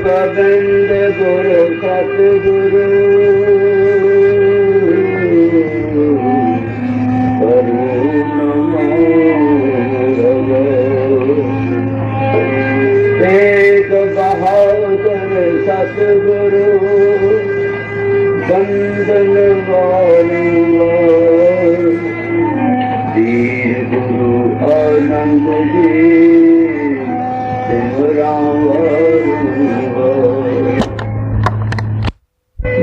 गोविंद गुरु सतगुरु तेग बहादुर सतगुरु बंदन वालुआ वीर गुरु आनंद जी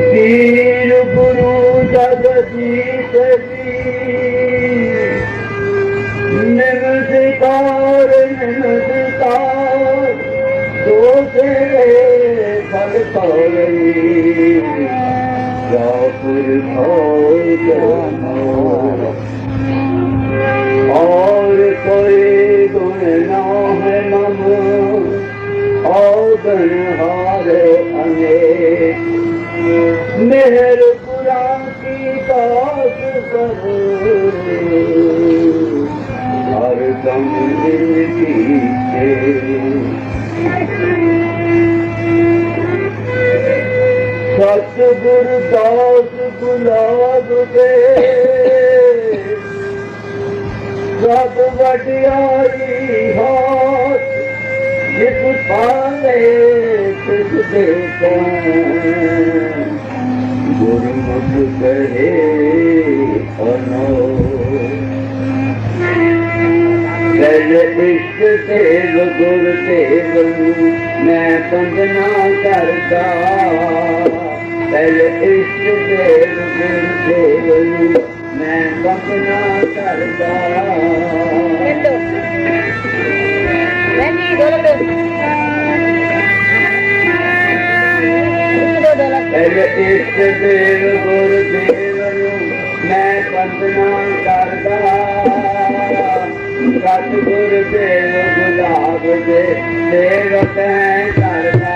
वीर गुरु जगदीश जी निर्विकार दो से फल रापुर और कोई गुण ना है मम औगन हारे अनेक मेहर पुराण की बात करो हर दम जिंदगी सतगुरु दास गुलाब दे सब वडियारी हाथ जिस पाले तुझ देखो गुरुमुख कहे अनो पहले इष्ट देव गुरुदेव मैं बंदना करता पहले इष्ट देव गुरुदेव मैं बंदना करता पहले इष्ट देव गुरुदेव मैं बंदना करता सतगुरु देव गुलाब दे सेवक है करता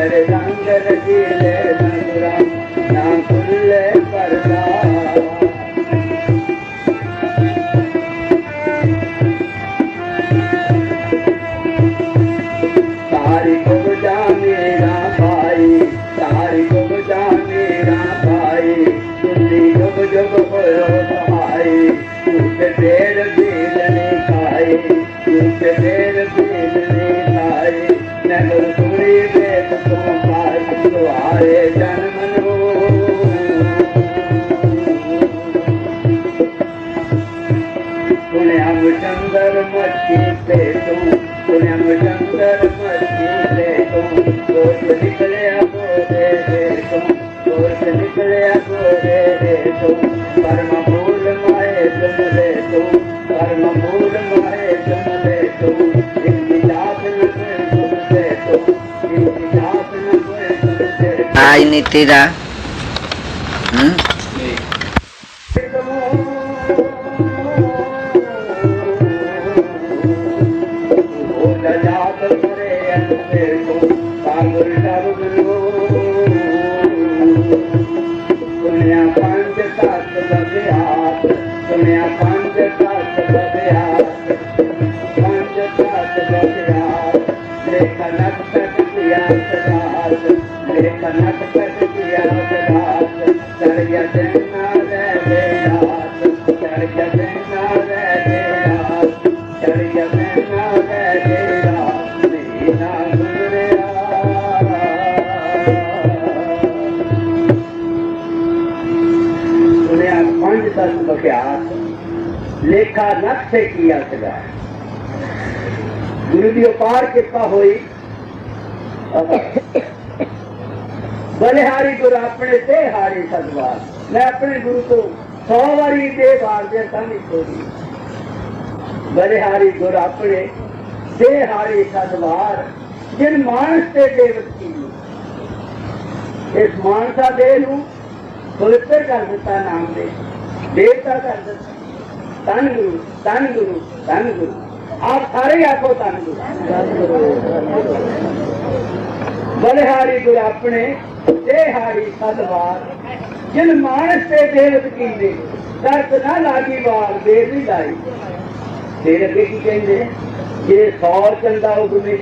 मेरे रंग रंगीले नगरा ना खुले पर्दा तारी को बजा मेरा भाई तारी को बजा मेरा भाई तुझी जुग जुग होयो सहाय तुझे देर बीजने खाई तुझे देर बीजने खाई नगर सुनी बेत तुम पास तुम्हारे जन्म लो पुण्यम चंदर मच्छी पे तुम पुण्यम चंदर मच्छी पे तुम दोस्त निकले बोले रे तुम दोस्त निकले बोले रे तुम कर्म मूल माए तुम ले तुम कर्म मूल माए तुम ले तुम इनकी जात न कोई तुम से तुम इनकी जात न कोई तुम से आई नहीं तेरा लेखा नख से किया सगा गुरु की अपार कृपा हुई बलिहारी गुरु अपने से हारी सदवार मैं अपने गुरु को 100 बारी दे बार दे छोड़ी बलिहारी गुरु अपने से हारी सदवार जिन मानस से देवत की इस मानसा दे पवित्र कर दिता नाम दे देवता कर दिता धन गुरु धन गुरु धन गुरु आप सारे आखो धन गुरु बलिहारी गुरु अपने देहारी सदवार जिन मानस से देवत की दर्द ना लागी बार देर नहीं लाई फिर अगे की कहते जे 100 चंदा उगमे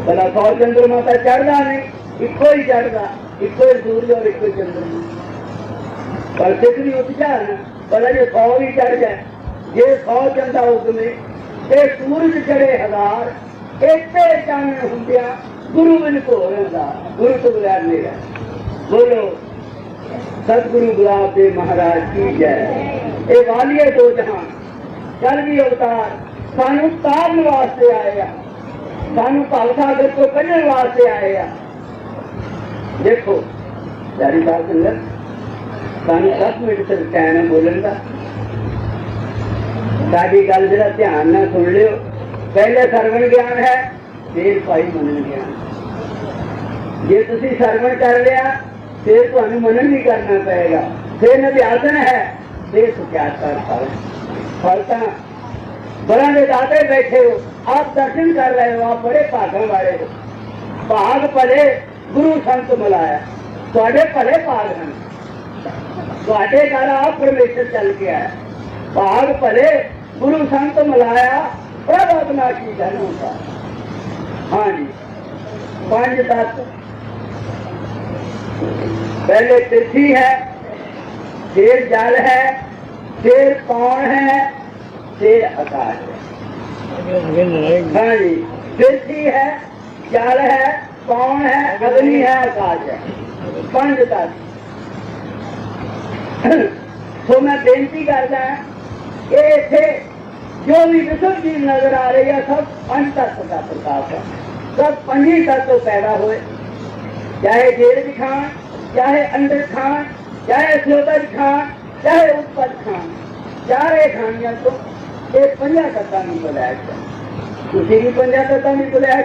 भला 100 चंद्रमा तो चढ़ता नहीं इको ही चढ़ता इको ही सूरज और इको चंद्रमा पर सिख भी उठ जाना भला जो 100 भी चढ़ जाए जे 100 चंदा उगमे ते सूरज चढ़े 1000 इतने चानन हुंदिया गुरु बिन घोर गुरु तो बगैर नहीं रह बोलो सतगुरु गुलाब देव महाराज की जय ये वालिए दो जहान कल भी अवतार सानू तारन वास्ते आए सानू भवसागर को कढ़न वास्ते आए देखो प्यारी बात संगत सानू 10 मिनट तक टाइम है बोलन का साडी गल जरा ध्यान ना सुन लियो पहले सरवण ज्ञान है फिर भाई मनन ज्ञान जे तुसी सरवण कर लिया फिर तुहानू मनन भी करना पड़ेगा फिर निध्यासन है फिर सुख्यात कर फल फलता बड़ा के दाते बैठे हो आप दर्शन कर रहे हो आप बड़े भागन वाले हो भाग भले गुरु संत मिलाया थोड़े भले भाग हैं थोड़े घर आप परमेश्वर चल के आया भाग भले गुरु संत मिलाया प्रभ अविनाशी धन होता हाँ जी 5 तत्व पहले पृथ्वी है फिर जल है फिर कौन है फिर आकाश है हाँ जी पृथ्वी है जल है कौन है अग्नि है आकाश है 5 तत्व तो मैं बेनती करता ये इतने जो भी विश्व चीज नजर आ रही है सब 5 तत्व का प्रकाश है सब 5 तत्व पैदा हुए चाहे जेल खान चाहे अंडर खान चाहे स्लोदर खान चाहे उत्पद खान चारे खानिया तो ये 5 तत्व नहीं बुलाया तुझे भी 5 तत्व नहीं बुलाया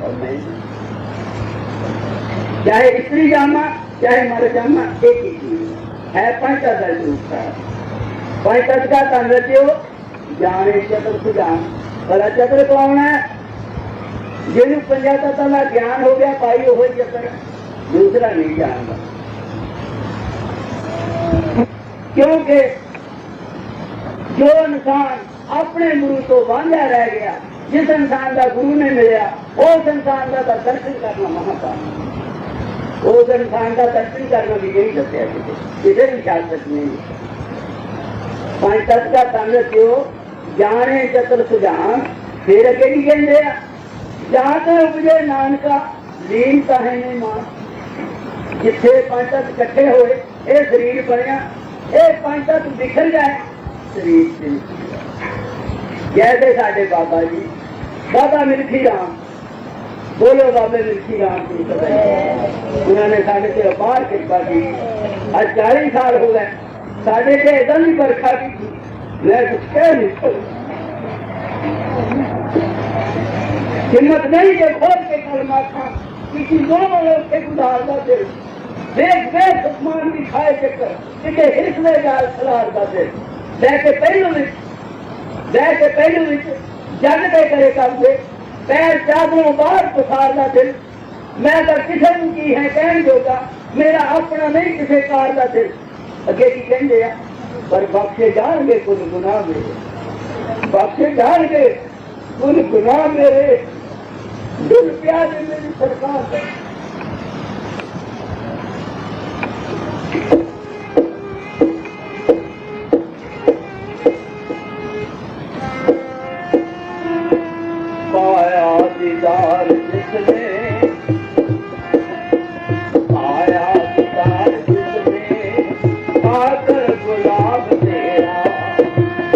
और मैं चाहे स्त्री जामा चाहे मर जामा एक ही चीज है 5 तत्व रूप का 5 तत्व का तन रचो जाने चतुर सुजान भला चतुर कौन है जिन्हों पंजा तत्तां का ज्ञान हो गया भाई वो चक्कर, दूसरा नहीं जानता। क्योंकि जो इंसान अपने गुरु तो वांझा रह गया, जिस इंसान का गुरु ने मिलया उस इंसान का दर्शन करना महापाप। उस इंसान का दर्शन करना भी यही दसिया किसी भी शास्त्र नहीं। पांच तत्व का तन रखियो जाने चतुर सुजान, फिर अगे की कहते हैं जाते उपजे नानका लीन कहे ने मान। जिथे पांच तत्व इकट्ठे होए ये शरीर बनया, ये पांच तत्व बिखर जाए शरीर से। जैसे साडे बाबा जी बाबा मिल्खी राम, बोलो बाबे मिल्खी राम की उन्होंने साढ़े से अपार कृपा की। आज 40 साल हो गए साढ़े से एकदम ही बरखा की थी, मैं कुछ कह नहीं सकता। हिम्मत नहीं के खोल के कलमा था किसी दो के गुजार का दिल, देख देख उपमान भी खाए चक्कर कि हिस्से जाल खलार का दिल लैके पहलू जग के करे काम से पैर चादरों बाहर पुखार का दिल। मैं तो किसी की है कहन जोगा, मेरा अपना नहीं किसी कार का दिल। अगे की कहते हैं पर बख्शे जाएंगे कुल गुनाह मेरे, बख्शे जाएंगे कुल गुनाह मेरे, दिल प्यारे मेरी सरकार है। पाया दीदार जिसने, पाया दीदार जिसने आकर गुलाब तेरा,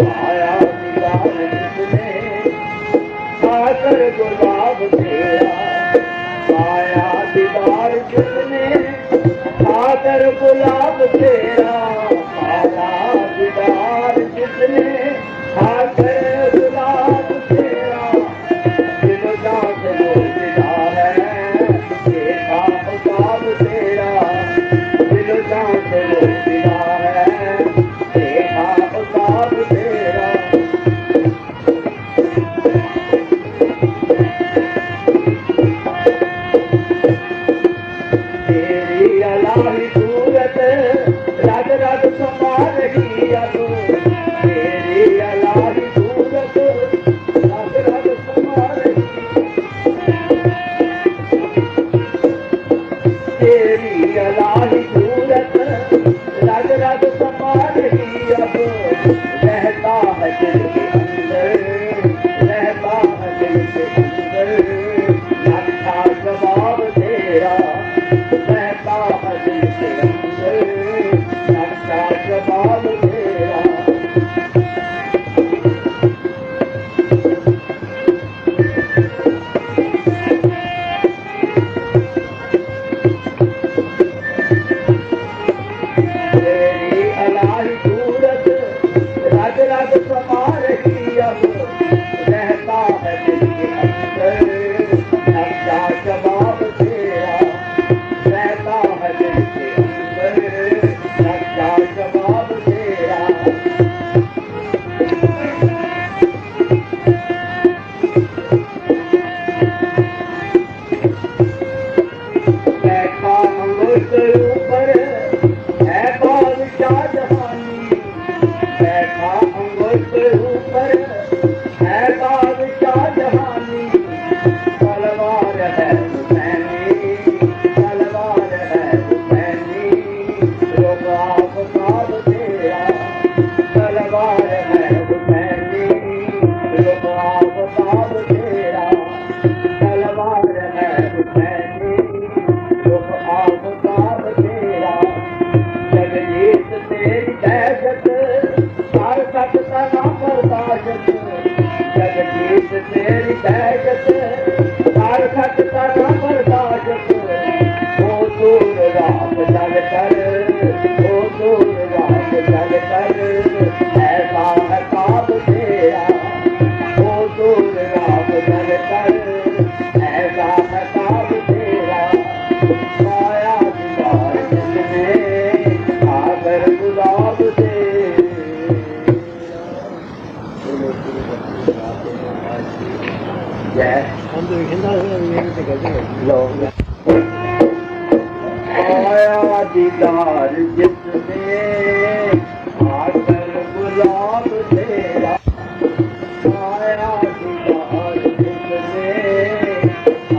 पाया दीदार जिसने आकर गुलाब तेरा, पाया दीदार जिसने आकर गुलाब तेरा, पाया दीदार जिसने आकर गुलाब तेरा, दिल जान रोज़दा है देखा उताब तेरा, दिल जान रोज़दा है देखा उताब तेरा। तेरी अलाही सूरत रग रग समा रही अब, तेरी अलाही सूरत रग रग समा रही, तेरी अलाही सूरत रग रग समा रही अब, रहता है दिल के अंदर, रहता है दिल के अंदर अच्छा जवाब तेरा, रहता है दिल के अंदर अच्छा जवाब तेरा। तेरी अलाही सूरत रग रग समा रही अब, रहता है दिल के अंदर अच्छा जवाब तेरा, रहता है दिल के अंदर अच्छा जवाब तेरा। बैठा अंगूठ ऊपर है बादशाह जहानी, बैठा अंगूठ ऊपर है बादशाह जहानी, तलवार है हुसैनी, तलवार है हुसैनी रुक आफताब तेरा, तलवार है हुसैनी रुक आफताब तेरा, तलवार है हुसैनी रुक आफताब तेरा। जगजीत तेरी दहशत हर सकता ना बर्दाश्त, जगजीत तेरी दहशत हर सकता ना बर्दाश्त, ओ दूर रात जग कर, ओ दूर रात जग कर ऐसा है काब तेरा, ओ दूर रात जग कर ऐसा है काब तेरा। पाया दीदार जिसने आकर गुलाब तेरा। जय आया दीदार जिसने आकर गुलाब तेरा, आया दीदार जिसने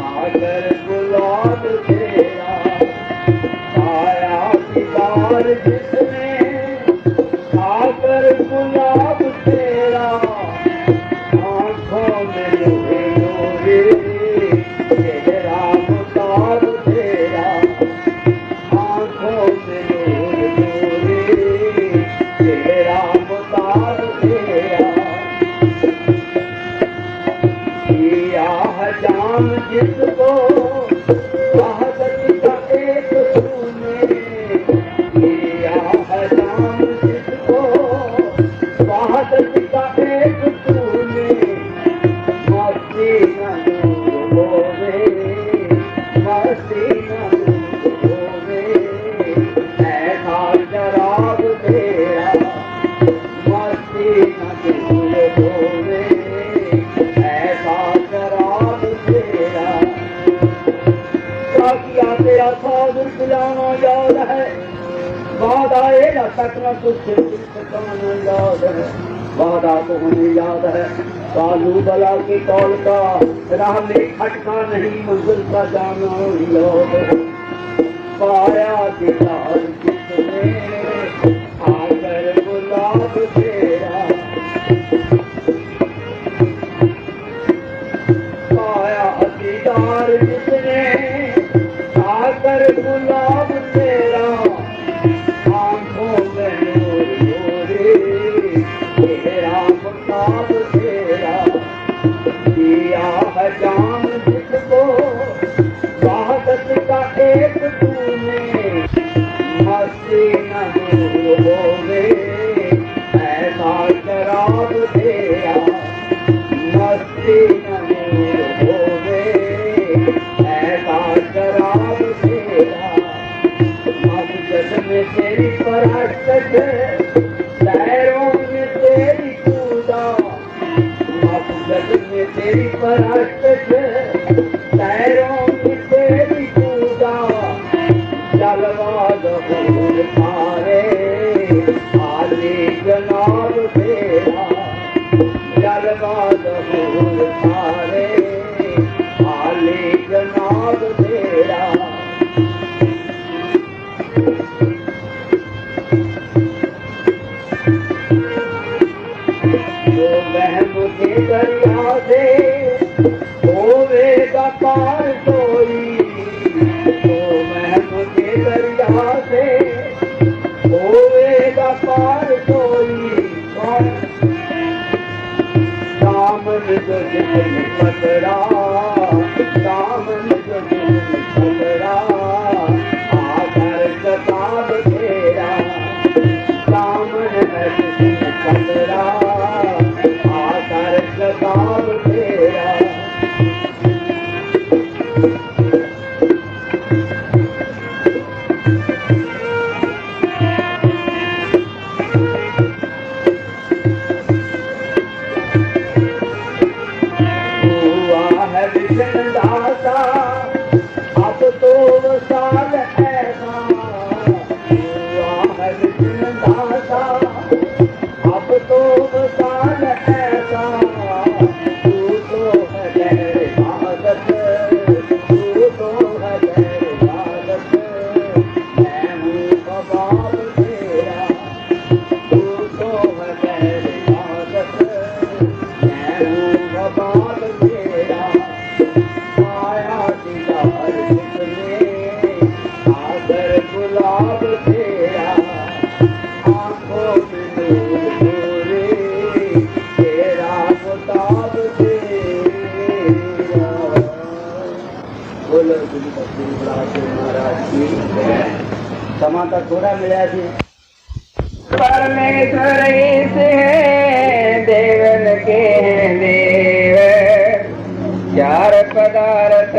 आकर गुलाब तेरा, आया दीदार जिसने आकर गुलाब तेरा, आंखों में लोहे लोहे चेहरा मुताब तेरा, आंखों में लोहे लोहे चेहरा मुताब तेरा, किया है जान जिसको वहदत का एक तूने, किया है जान जिसको वहदत का एक तूने, मस्ती न दूर होवे, मस्ती न दूर होवे, ऐसा शराब तेरा, मस्ती न दूर होवे, ऐसा शराब तेरा, क्या किया तेरा साधुर बुलाना याद है, वादा आएगा तकना तुझसे ठिकाना याद है, वादा तो हमें याद है, कालू बला की कौल का राह में खटका नहीं, मंजिल का जाना याद है, पाया दीदार जिसने आकर गुलाब तेरा, पाया दीदार जिसने आकर गुलाब तेरा, आंखों में नूर नूरे चेहरा मुताब तेरा, दिया है जान जिसको वहदत का एक तूने, मस्ती न दूर होवे, ऐसा शराब तेरा, मस्ती न दूर होवे, ऐसा शराब तेरा, मस्जिद में तेरी पराकत, पैरों में तेरी पूजा, मस्जिद में तेरी पराकत, पैरों में तेरी पूजा, जलवा ज़हूर थारे आली जनाब तेरा, जलवा ज़हूर थारे आली जनाब तेरा, जो बहम के दरिया से होवेगा पार कोई, जो बहम के दरिया से होवेगा पार कोई, दामन जो जिसने पकड़ा, दामन जो जिसने पकड़ा, आकर कताब तेरा, दामन है जिसने पकड़ा, आकर कताब तेरा, हुआ है विषण दाता, अब तो वसाल ऐसा, हुआ है विषण दाता, अब तो वसाल ऐसा, तू तो है गैर इबादत, तू तो है गैर इबादत, मैं हूँ कबाब तेरा, तू तो है गैर इबादत, मैं हूँ कबाब तेरा, आया दीदार जिसने आकर गुलाब तेरा, आंखों में नूर नूरे तेरा मुताब तेरा। बोलो गुरु महाराज की समाता थोड़ा मिला थी। परमेश्वर से देवन के देव, चार पदार्थ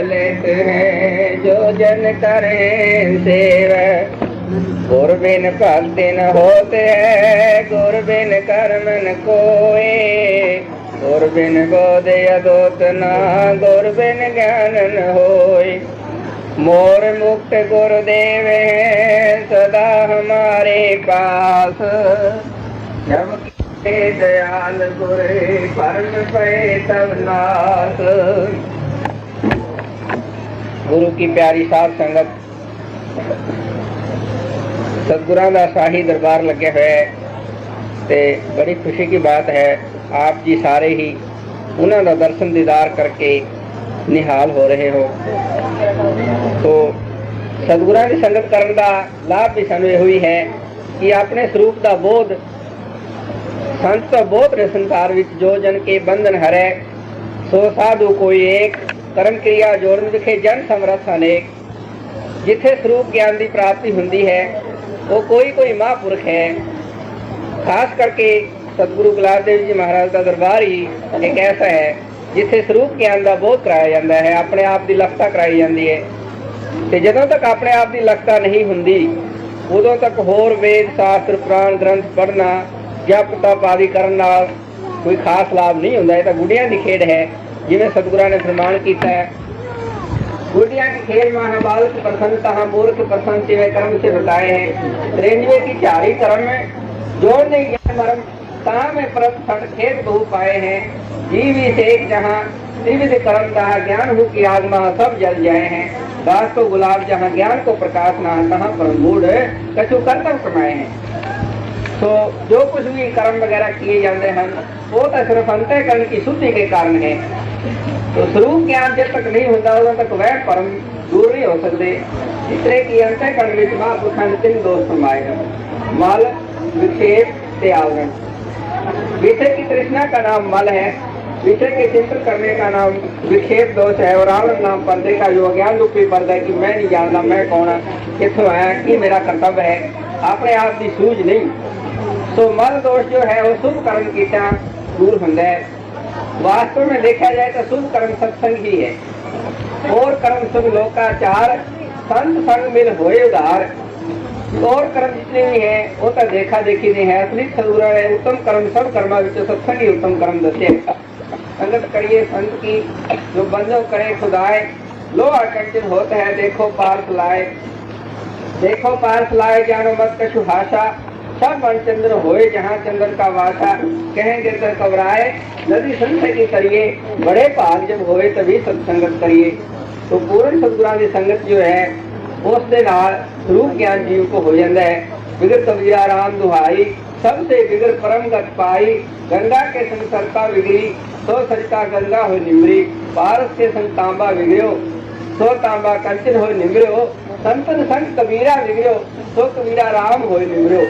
लेते हैं जो जन करें सेव, गुर बिन भक्ति न होते है, गुर बिन कर्म न कोए, गुर बिन बोध अदोत ना गुर बिन ज्ञान न होय। मोर मुक्त गुरुदेव हैं सदा हमारे पास। जब के दयाल गुरे परम पे तब नाथ। गुरु की प्यारी साध संगत, सतगुरां दा शाही दरबार लगे हुए ते बड़ी खुशी की बात है, आप जी सारे ही उन्हों का दर्शन दीदार करके निहाल हो रहे हो। तो सतगुरां की संगत करने का लाभ भी सानू यही है कि अपने स्वरूप का बोध संत तो बहुत ने संसार विच, जो जन के बंधन हरै सो साधु कोई एक। कर्म क्रिया जोड़न विखे जन समरथ अनेक। जिथे स्वरूप ज्ञान की प्राप्ति हुंदी है वो कोई कोई महापुरख है। खास करके सतगुरु गुलाब देव जी महाराज का दरबार ही एक ऐसा है जिथे स्वरूप ज्ञान का बोध कराया जाता है, अपने आप की लखता कराई जाती है। तो जदों तक अपने आप की लखता नहीं हुंदी उदों तक होर वेद शास्त्र पुराण ग्रंथ पढ़ना जप तप आदि करन नाल कोई खास लाभ नहीं होता। तो गुड़िया की खेड है, जिवें सतगुरां ने फरमान किया है, गुड़िया की खेल मां बालक प्रसन्न तहाँ मूर्ख प्रसन्न तिवें कर्म से बताए हैं। रेंजवे की चारी कर्म जोड़ नहीं ज्ञान मरम तहाँ में परत फट खेत बहु पाए हैं। जीवी से एक जहाँ त्रिविध कर्म तहाँ ज्ञान हूँ की आग महा सब जल जाए हैं। दास को गुलाब जहाँ ज्ञान को प्रकाश ना तहाँ पर मूड कछु कर्तव्य कमाए हैं। तो जो कुछ भी कर्म वगैरह किए जाते हैं वो तो सिर्फ अंतःकरण की शुद्धि के कारण है। तो स्वरूप ज्ञान जब तक नहीं होता उਦੋਂ तक वह परम दूर नहीं हो सकते। इस तरह की अंतःकरण में महापुरुषों ने 3 दोष फरमाए हैं, मल विक्षेप से आवरण। विषय की तृष्णा का नाम मल है, विषय के चिंतन करने का नाम विक्षेप दोष है, और आवरण नाम पर्दे का जो अज्ञान रूपी पर्दा है कि मैं नहीं जानता मैं कौन कितों आया कि मेरा कर्तव्य है, अपने आप की सूझ नहीं। तो मल दोष जो है वो शुभ कर्म कीता दूर होता है। वास्तव में देखा जाए तो शुभ कर्म सत्संग ही है, और कर्म शुभ लोकाचार संत संग मिल होए उधार। और कर्म जितने भी है वो तो देखा देखी नहीं है। असली सतगुरु ने उत्तम कर्म सब कर्मा विच सत्संग ही उत्तम कर्म दसे। संगत करिए संत की जो बंधो करे खुदाए, लोहा कंचन होता है देखो पार्थ लाए। देखो पार्थ लाए जानो मत कछु हाशा, सब मन चंद्र होए जहाँ चंद्र का वासा। कहेंगे तो कबराए नदी संत की करिए, बड़े भाग जब होए तभी सत्संगत करिए। तो पूर्ण सतगुरां की संगत जो है उस दे नाल रूप ज्ञान जीव को हो जाता है। बिगड़ कबीरा राम दुहाई सबसे बिगड़ परम गत पाई। गंगा के संग सरता बिगड़ी तो सरिता गंगा हो निमरी। पारस के संग तांबा बिगड़ो तो तांबा कंचन हो निमरो। संतन संग कबीरा बिगड़ो तो कबीरा राम हो निमरो।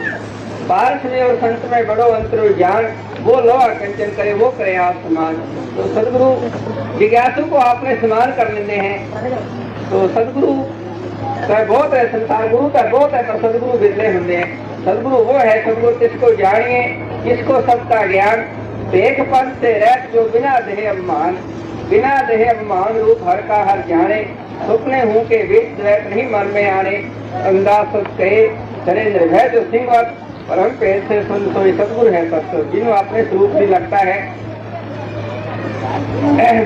पारस में और संत में बड़ो अंतर ज्ञान, वो लोहा कंचन करे वो करे आप समान। तो सदगुरु जिज्ञासु को आपने समान कर लेते हैं। तो सदगुरु का बहुत है, संसार गुरु का बहुत है, पर सदगुरु बिरले होंगे हैं। सदगुरु वो है सदगुरु जिसको जानिए, जिसको सबका ज्ञान। देख पद से रह जो बिना देह अभिमान, बिना देह अभिमान रूप हर का हर जाने। सुपने हूँ के बीच द्वैत नहीं मन में आने। अंदाज कहे चले निर्भय जो सिंह परम पेट से सुन सोई सतगुरु है सत्य। जिन्हों अपने स्वरूप भी लगता है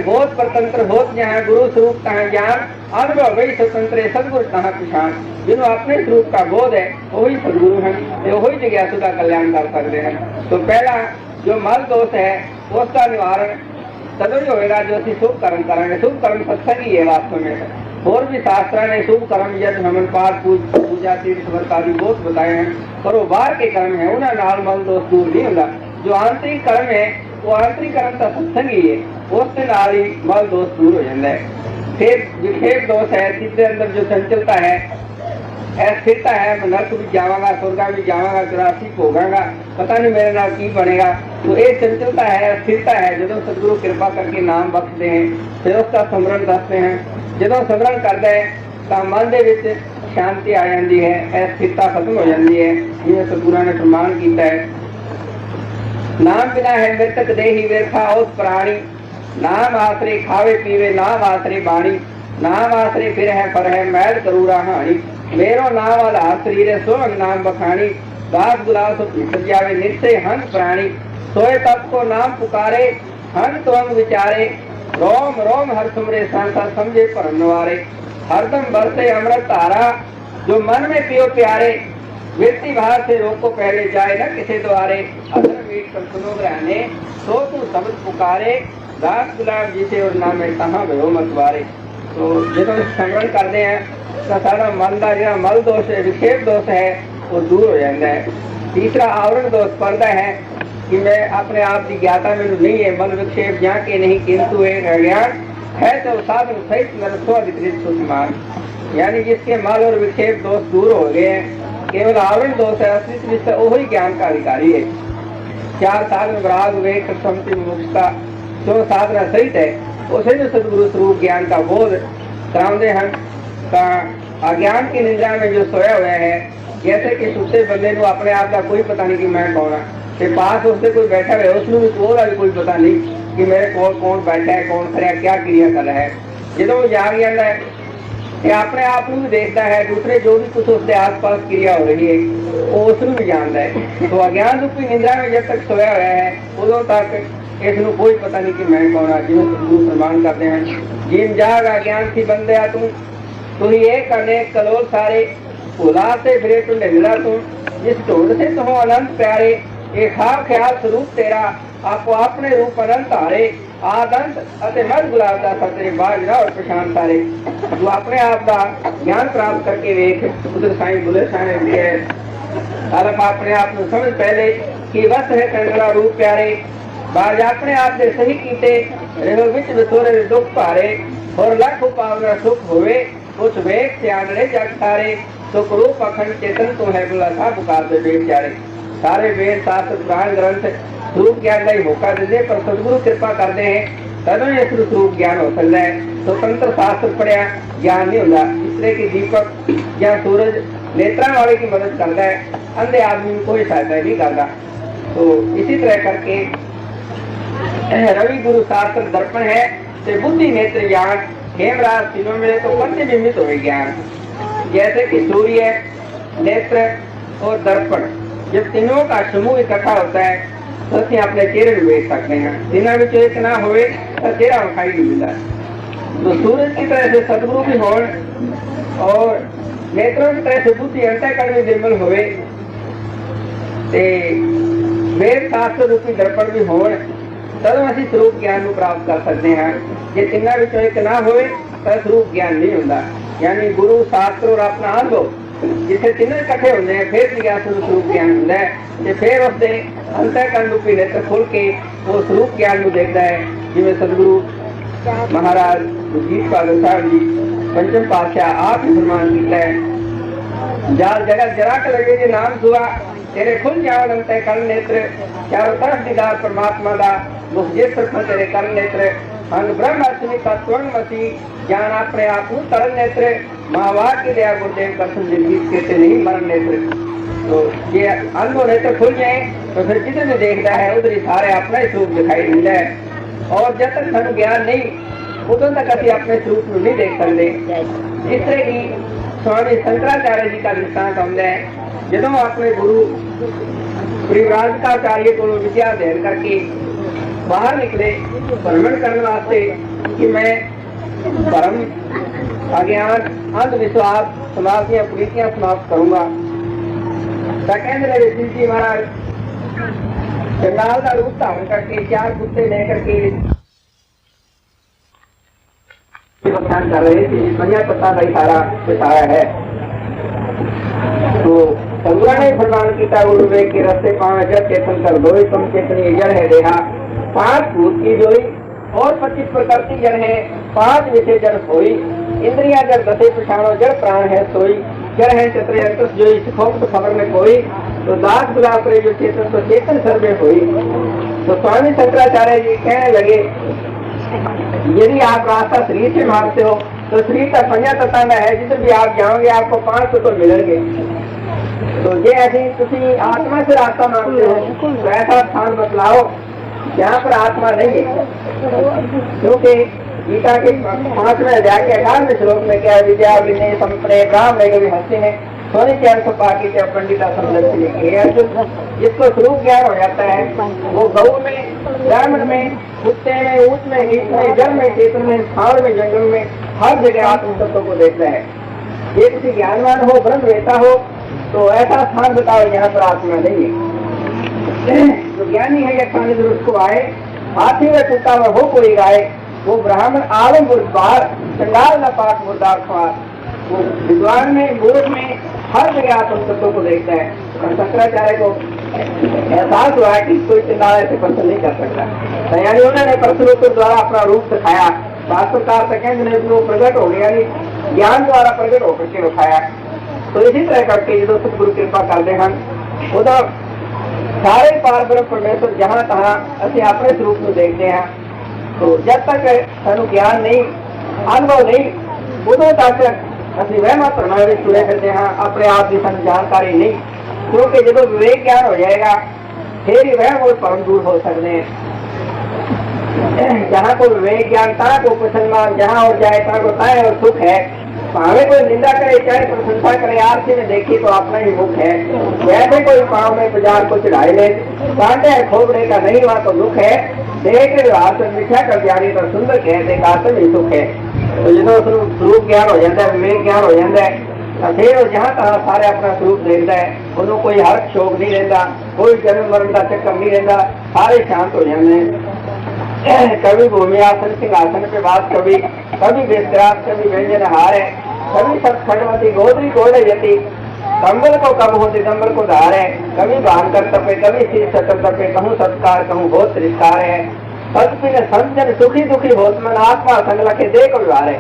बहुत स्वतंत्र होत जहाँ गुरु स्वरूप तहाँ ज्ञान। अनुभव वही स्वतंत्र सतगुरु तहाँ पिछान। जिन्हों अपने स्वरूप का बोध है वही सदगुरु हैं, वही जिज्ञासु का कल्याण कर सकते हैं। तो पहला जो मल दोष है उसका निवारण तदों ही होगा जो असं शुभ कर्म करेंगे। शुभ कर्म सत्संग ही है वास्तव में। और भी शास्त्र ने शुभ कर्म यज्ञ हवन पाठ पूजा तीर्थ व्रत आदि बहुत बताए हैं, पर वो बाहर के कर्म है उन्हें नाल मल दोष दूर नहीं होगा। जो आंतरिक कर्म है वो आंतरिक कर्म का सत्संग ही है, उसके नाल ही मल दोष दूर हो जाता है। फिर विक्षेप दोष है, जिसके अंदर जो चंचलता है स्थिरता है, मैं नर्क भी जावांगा स्वर्गा भी जावांगा 84 भोगांगा पता नहीं मेरे नाल की बनेगा। तो ये चंचलता है स्थिरता है। जो सतगुरु कृपा करके नाम बख्शते हैं फिर उसका स्मरण दसते हैं। जो स्मरण करते हैं तो मन के विच शांति आ जाती है, स्थिरता खत्म हो जाती है। जिवें सतगुरु ने फरमान किया है, नाम बिना है मृतक देही व्यर्था ओत प्राणी। नाम आसरे खावे पीवे नाम आसरे बाणी। नाम आसरे फिर है पर है मैल करूरा हानि। मेरो नाम आधार शरीर सोहंग नाम बखानी। दास गुलाब सो जावे निश्चय हंस प्राणी। सोए तब को नाम पुकारे हर त्वंग विचारे रोम रोम हर सुमरे संसा समझे परम नवारे हरदम बरसे अमृत धारा जो मन में पियो प्यारे वृत्ति भाव से रोको पहले जाए न किसे द्वारे अधर मीट पर सुनो ग्रहणे तो तू शब्द पुकारे दास गुलाब जी से और नामे कहाँ भयो मतवारे। तो जो स्मरण करते हैं तो सारा मन का जो मल दोष है विक्षेप दोष है वो दूर हो जाता है। तीसरा आवरण दोष पर्दा है कि मैं अपने आप की ज्ञाता में नहीं है मल विक्षेप ज्ञा के नहीं किंतु एक अज्ञान है तो साधन सहित नरस्व वितरित सुषमान यानी जिसके मल और विक्षेप दोष दूर हो गए हैं केवल आवरण दोष है असलित विषय वही ज्ञान का अधिकारी है। चार साधन विराग विवेक संति मुक्ता जो साधना सहित है उसे जो सदगुरु स्वरूप ज्ञान का बोध कराते हैं अज्ञान की निंदा में जो सोया हुआ है जैसे कि सुते बंदे को अपने आप का कोई पता नहीं कि मैं कौन है पास उससे कोई बैठा है उसमें भी कोई पता नहीं कि मेरे को कौन बैठा है कौन खड़ा क्या क्रिया कर रहा है। जो वो जाग जाता है कि अपने आप को भी देखता है दूसरे जो भी कुछ उसके आसपास क्रिया हो रही है वो उसमें भी जानता है। तो अज्ञान रूपी निंद्रा में जब तक सोया हुआ है उदों तक इसमें कोई पता नहीं कि मैं कौन है। जिन्हें सदगुरु प्रमाण करते हैं जिन जाग अज्ञान थी बंदे तू ही एक अनेक कलोल सारे भुला से फिरे तू निंद्रा तू जिस ढूंढ से तुम अनंत प्यारे एक खाब ख्याल स्वरूप तेरा आपको अपने रूप अनंत हारे आदंत अते मर गुलाब का सतरे बाजना और प्रशांत सारे जो अपने आप का ज्ञान प्राप्त करके वेख उधर साईं बुले साईं ने दिए अलग अपने आप में समझ पहले कि वस्त है कंगला रूप प्यारे बाज अपने आप ने सही कीते रेहो विच विथोरे दुख भारे और लाखों पावना सुख होवे कुछ वेख त्यागरे जग सारे सुख रूप अखंड चेतन तो है बुला सा पुकार दे वेद चारे सारे वेद शास्त्र पुराण ग्रंथ स्वरूप ज्ञान का ही मौका देते पर सदगुरु कृपा करते हैं तदों ये स्वरूप ज्ञान हो सकता है। स्वतंत्र शास्त्र पढ़िया ज्ञान नहीं होता इस तरह की दीपक या सूरज नेत्रा वाले की मदद करता है अंधे आदमी को कोई सहायता नहीं करता। तो इसी तरह करके रवि गुरु शास्त्र दर्पण है तो बुद्धि नेत्र ज्ञान हेमराज तीनों मिले तो प्रतिबिंबित हो ज्ञान जैसे कि सूर्य नेत्र और दर्पण जब तीनों का समूह इकट्ठा होता है तो ਅਸੀਂ अपने चेहरे भी देख सकते हैं तीनों में एक ना हो तो चेहरा दिखाई नहीं मिलता। तो सूरज की तरह से सदगुरु भी हो और नेत्रों की तरह से बुद्धि अंतःकरण में निर्मल हो वेद शास्त्र रूपी दर्पण भी हो तब असं स्वरूप ज्ञान को प्राप्त कर सकते हैं। जे तिना एक ना हो तो स्वरूप ज्ञान नहीं होता यानी गुरु शास्त्र और अपना अनुभव जिथे तीनों इकट्ठे होंगे फिर स्वरूप ज्ञान होता है फिर उसके अंतःकरण रूपी नेत्र खोल के वो स्वरूप ज्ञान को देखता है। जिवें सदगुरु महाराज गुरजीत पादल साहब जी पंचम पातशाह आप ही फरमान किया है जाल जगत जरा के लगे जे नाम सुआ तेरे खुल जाओ अंतःकरण नेत्र चारों तरफ दीदार परमात्मा का मुख जिस तेरे करण नेत्र अंग ब्रह्म अश्विनी का स्वर्ण मसी ज्ञान अपने आप तरण नेत्र महावार की दया गुरुदेव दर्शन जिंदगी कहते नहीं मरण नेत्र। तो ये अनुभव नेत्र खुल जाए तो फिर जिधर भी देखता है उधर ही सारे अपना ही स्वरूप दिखाई देता है और जब तक सानू ज्ञान नहीं उदों तक असं अपने स्वरूप को नहीं देख सकते। इस तरह की स्वामी शंकराचार्य जी का दृष्टांत आता है जो अपने गुरु परिव्राजकाचार्य को विद्या अध्ययन करके बाहर निकले भ्रमण करने वास्ते कि मैं धर्म अज्ञान अंधविश्वास समाज की कुरीतियां समाप्त करूंगा। कहने लगे शिव जी महाराज जंगाल का रूप धारण करके 4 कुत्ते लेकर के कर रहे थे बढ़िया पत्ता का इशारा बताया है। तो सदगुरु ने फरमान किया गुरु वे के रस्ते पावे जब चेतन कर दो तुम चेतनी जड़ है देहा 5 भूत की जोई और 25 प्रकृति जड़ है 5 विषय जड़ होई इंद्रिया जड़ 10 पछाणो जड़ प्राण है सोई जड़ है चतुर अंतस जोई सुखों तो खबर में कोई तो दास गुलाब करे जो चेतन तो चेतन सर्वे होई। तो स्वामी शंकराचार्य जी कहने लगे यदि आप रास्ता शरीर से मारते हो तो शरीर का पंजा तताना है जिधर भी आप जाओगे आपको 5 तो मिलेंगे। तो ये ऐसी तुम आत्मा से रास्ता मांगते हो तो ऐसा स्थान बतलाओ जहाँ पर आत्मा नहीं है क्योंकि गीता के 5वें अध्याय के 18वें श्लोक में क्या विद्या विनय संपने ब्राह्मण हस्ती ने सोने के अर्थ पाके क्या पंडिता समझ लिखे जिसको स्वरूप ज्ञान हो जाता है वो गऊ में, ब्राह्मण में, कुत्ते में, ऊँट में, नीच में, जल में, क्षेत्र में, स्थान में, जंगल में, हर जगह आत्म तत्व को देखता है। ये किसी ज्ञानवान हो, ब्रह्म वेता हो तो ऐसा स्थान बताओ यहाँ पर आत्मा नहीं है। जो ज्ञानी है या खाने उसको आए, हाथी में कुत्ता में हो कोई गाय, वो ब्राह्मण आलम बुद्धार चंडाल न पाक मुर्दार ख्वार। वो विद्वान में, मूर्ख में, हर जगह आत्म तत्व को देखता है। और शंकराचार्य को एहसास हुआ कि कोई चंडाल ऐसे प्रश्न नहीं कर सकता। यानी उन्होंने प्रश्नों के द्वारा अपना रूप दिखाया, शास्त्रकार सेकेंड ने उसको प्रकट हो गया, यानी ज्ञान द्वारा प्रकट होकर के दिखाया। तो इसी तरह करके जो सतगुरु कृपा करते हम उधर सारे पार ब्रह्म परमेश्वर जहाँ तहाँ असं अपने स्वरूप में देखते हैं। तो जब तक सानू ज्ञान नहीं, अनुभव नहीं, उदों तक असं वहमा भरना तुरे फिरते हैं, अपने आप की सानू जानकारी नहीं। क्योंकि जो विवेक ज्ञान हो जाएगा फिर ही वह और भरम दूर हो सकते हैं। जहाँ को विवेक ज्ञान ता को मुसलमान जहाँ और जाए ता को ताए और सुख है। भावे कोई निंदा करे चाहे प्रशंसा करे, आरती में देखी तो अपना ही मुख है। वैसे कोई पाँव में बाजार को चढ़ाई ले, कांटे खोबड़े का नहीं वहाँ तो दुख है। देख व्यवहार से मिठा कर जानी तो सुंदर कहते आत्म ही सुख है। तो जो स्वरूप ज्ञान हो जाता है, विवेक ज्ञान हो जाता है, फिर जहाँ तहाँ सारे अपना स्वरूप देखता है। उन्होंने कोई हर्ष शोक नहीं रहता, कोई जन्म मरण का चक्कर नहीं रहता, सारे शांत हो जाते हैं। कभी भूमि आसन सिंहासन पे बात, कभी विश्राम, कभी व्यंजन हार है, कभी सब खटमती गोदरी गोड़ यति, कंबल को कब हो दिगंबर को धार है, कभी भान कर तपे, कभी शीर सतर तपे, कहूँ सत्कार कहूँ बहुत तिरस्कार है। सतपिन संजन सुखी दुखी होत मन, आत्मा संग लखे देख व्यवहार है।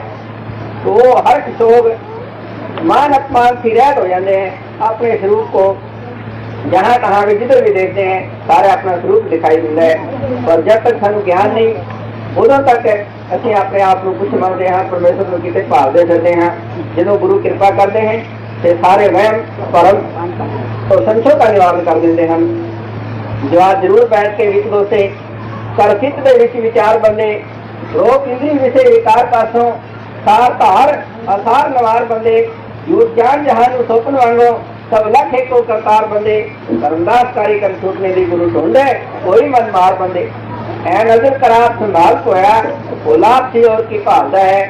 तो वो हर्ष शोक मान अपमान की रैत हो जाते हैं। अपने स्वरूप को जहाँ तहाँ भी जिधर भी देखते हैं सारे अपना स्वरूप दिखाई देता है। पर जब तक सानू ज्ञान नहीं उदों तक असं अपने आप को कुछ मनते हैं, परमेश्वर को कितने भालते फिरते हैं। जो गुरु कृपा करते हैं तो सारे वहम भरम तो संशयों का निवारण कर देते हैं। जो आज जरूर बैठ के विच दोषे कर चित्त दे विच विचार बंदे, रोग इंद्री विषय विकार पासों सार धार असार नवार बंदे, यूथ जान जहान सोपन वांगो सब लख एक करतार बंदे, धर्मदास कारी कर छूटने दी गुरु ढूंढे कोई मन मार बंदे। ऐ नजर करार संभाल कोया गुलाब सी और की भालता है।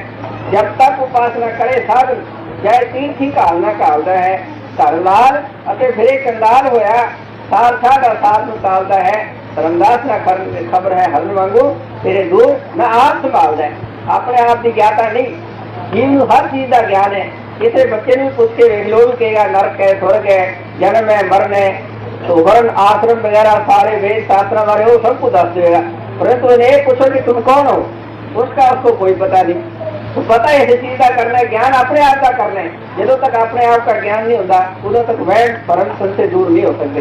जब तक उपासना करे साधन जय तीर थी घालना घालता है। धरलाल अते फिरे कंडाल होया साल साढ़ा साल में टालता है। धर्मदास ना खबर है हरण वांगू तेरे दूर न आप संभालता है। अपने आप की ज्ञाता नहीं, जीव हर चीज का ज्ञान है। किसी बच्चे ने पूछ के वेख लो कहेगा नरक है स्वर्ग है जन्म है मरण है, तो वर्ण आश्रम वगैरह सारे वेद शास्त्र बारे वो सबको दस देगा। परंतु इन्हें पूछो कि तुम कौन हो, उसका उसको कोई पता नहीं। तो पता है इस चीज का करना है, ज्ञान अपने आप का करना है। जब तक अपने आप का ज्ञान नहीं होता उदों तक वह परम से दूर नहीं हो सकते।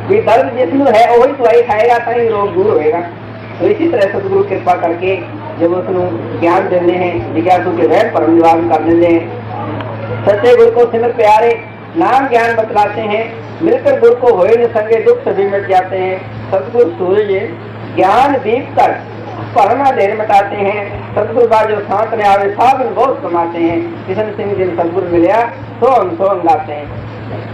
ये दर्द जिसमें है वही दवाई खाएगा तभी रोग दूर होएगा। तो इसी तरह सतगुरु कृपा करके जब उसको ज्ञान देने हैं, जिज्ञासु के वह परम निवारण कर देते हैं। सच्चे गुरु को सिमर प्यारे नाम ज्ञान बतलाते हैं, मिलकर गुरु को होए न संगे दुख सभी मिट जाते हैं। सतगुरु सूरज ज्ञान दीप कर परमा देर मिटाते हैं। सतगुरु का जो सांत ने आवे साधन बहुत कमाते हैं। किशन सिंह जिन सतगुरु मिलया सोम गाते हैं।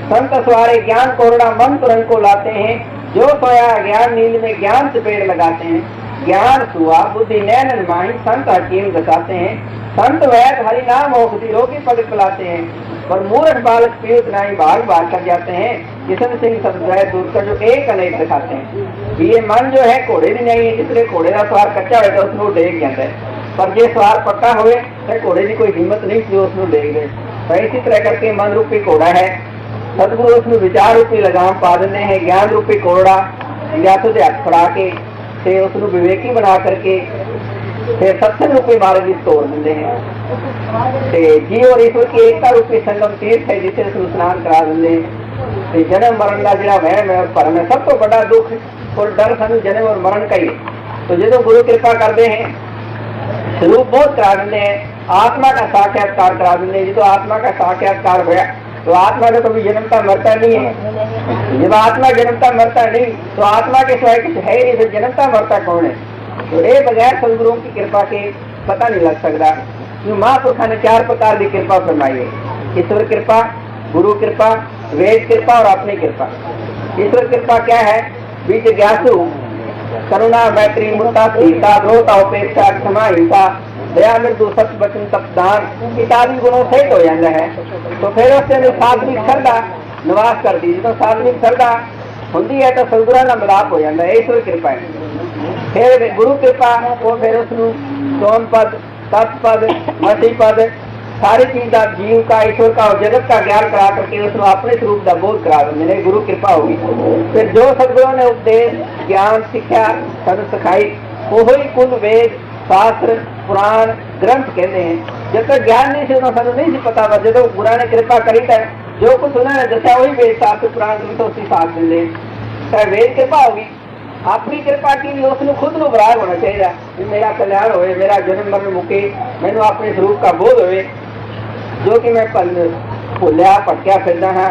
संत सवारे ज्ञान कोरड़ा मन तुरंत को लाते हैं। जो सोया ज्ञान नींद में ज्ञान से पेड़ लगाते हैं। ज्ञान सुआ बुद्धि नैन माही संत हकीम दसाते हैं। संत वैद हरि नाम औषधि रोगी पग पिलाते हैं। पर मूर्ख बालक पीड़ित नाई भाग भाग कर जाते हैं। किशन सिंह सतवैद दूर का जो एक अनेक दिखाते हैं। ये मन जो है घोड़े की नहीं है, जिसने घोड़े का सवार कच्चा हो तो उसको डेग जाता है, पर जो सवार पक्का हुए तो घोड़े की कोई हिम्मत नहीं जो उसको डेग दे। तो इसी तरह करके मन रूपी घोड़ा है, सतगुरु उसमें विचार रूपी लगाम पा देते हैं। ज्ञान रूपी घोड़ा जिज्ञासु के हाथ फड़ा के ते उसको विवेकी बना करके फिर सत्संग रूपी मार्ग की तोड़ देते हैं। ते जीव और ईश्वर की एकता रूपी संगम तीर्थ है जिसे स्नान करा देंगे। जन्म मरण का जरा वहम है और भरम है, सब तो बड़ा दुख और डर सानू जन्म और मरण का ही। तो जो गुरु कृपा करते हैं स्वरूप बहुत करा देते हैं, आत्मा का साक्षात्कार करा देते हैं। जो आत्मा का साक्षात्कार होया तो आत्मा का कभी जन्मता मरता नहीं है। जब आत्मा जन्मता मरता नहीं तो आत्मा के सिवाय कुछ है नहीं, फिर जन्मता मरता कौन है? तो ये बगैर सदगुरुओं की कृपा के पता नहीं लग सकता। महापुरुषों ने 4 प्रकार की कृपा फरमाई है। ईश्वर कृपा, गुरु कृपा, वेद कृपा और अपनी कृपा। ईश्वर कृपा क्या है? भी जिज्ञासु, करुणा, मैत्री, मुक्ता, सीता, द्रोता, उपेक्षा, क्षमा, हिंसा, दया, मृदु, सत्य, वचन, तपदान इत्यादि गुणों सहित हो जाता है। तो फिर उसने सात्विक श्रद्धा निवास कर दी। जो सात्विक श्रद्धा होती है तो सदगुਰਾਂ ਨਾਲ ਮਿਲਾਪ हो जाता है। ईश्वर कृपा है। फिर गुरु कृपा वो फिर उसਨੂੰ सोन पद, तप पद, मसी पद सारी चीज का, जीव का, ईश्वर का और जगत का ज्ञान करा करके उसको अपने स्वरूप का बोध करा देने गुरु कृपा होगी। फिर जो सदगुरों ने उपदेश, ज्ञान, शिक्षा सब सिखाई वो ही कुल वेद, शास्त्र, पुराण, ग्रंथ कहते हैं। जब तक ज्ञान नहीं से उन्होंने सानू नहीं सी पता, जो गुरु ने कृपा करी है जो कुछ उन्होंने दसा वही वेद, शास्त्र, पुराण, ग्रंथ उसकी साथ देंगे। चाहे वेद कृपा होगी, अपनी कृपा की भी उसने खुद को बराबर होना चाहिए कि मेरा कल्याण होए, मेरा जन्म मरण मुके, मैनू अपने स्वरूप का बोध होए। जो कि मैं भुलिया भटकिया फिरदा हाँ,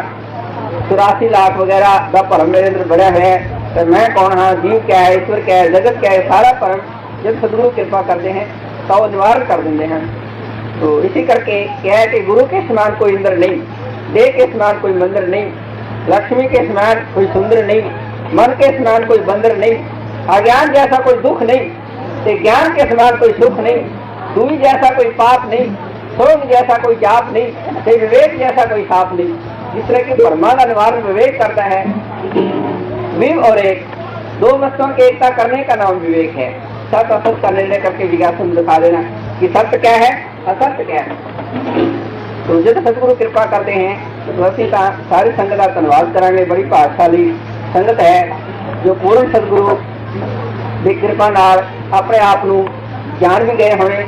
84 लाख वगैरह का भरम मेरे अंदर बढ़िया है, तो मैं कौन हाँ, जीव क्या है, ईश्वर क्या है, जगत क्या है, सारा भरम जब सदगुरु कृपा करते हैं तो वो निवारण कर देते हैं। तो इसी करके क्या है कि गुरु के समान कोई इंद्र नहीं, देह के समान कोई मंदिर नहीं, लक्ष्मी के समान कोई सुंदर नहीं, मन के समान कोई बंदर नहीं, अज्ञान जैसा कोई दुख नहीं, ज्ञान के समान कोई सुख नहीं, दूरी जैसा कोई पाप नहीं, सोच जैसा कोई जाप नहीं, विवेक जैसा कोई साप नहीं। जिस तरह की ब्रह्मा का निवारण विवेक करता है, विव और एक दो वस्तुओं की एकता करने का नाम विवेक है। सत्य असत का निर्णय करके जिज्ञासु दिखा देना कि सत्य क्या है, असत्य क्या है। तो जब सतगुरु कृपा करते हैं तो असं सारी संगत का धन्यवाद करांगे। बड़ी भागशाली संगत है जो पूर्ण सतगुरु की कृपा नाल अपने आप को जान भी गए होने।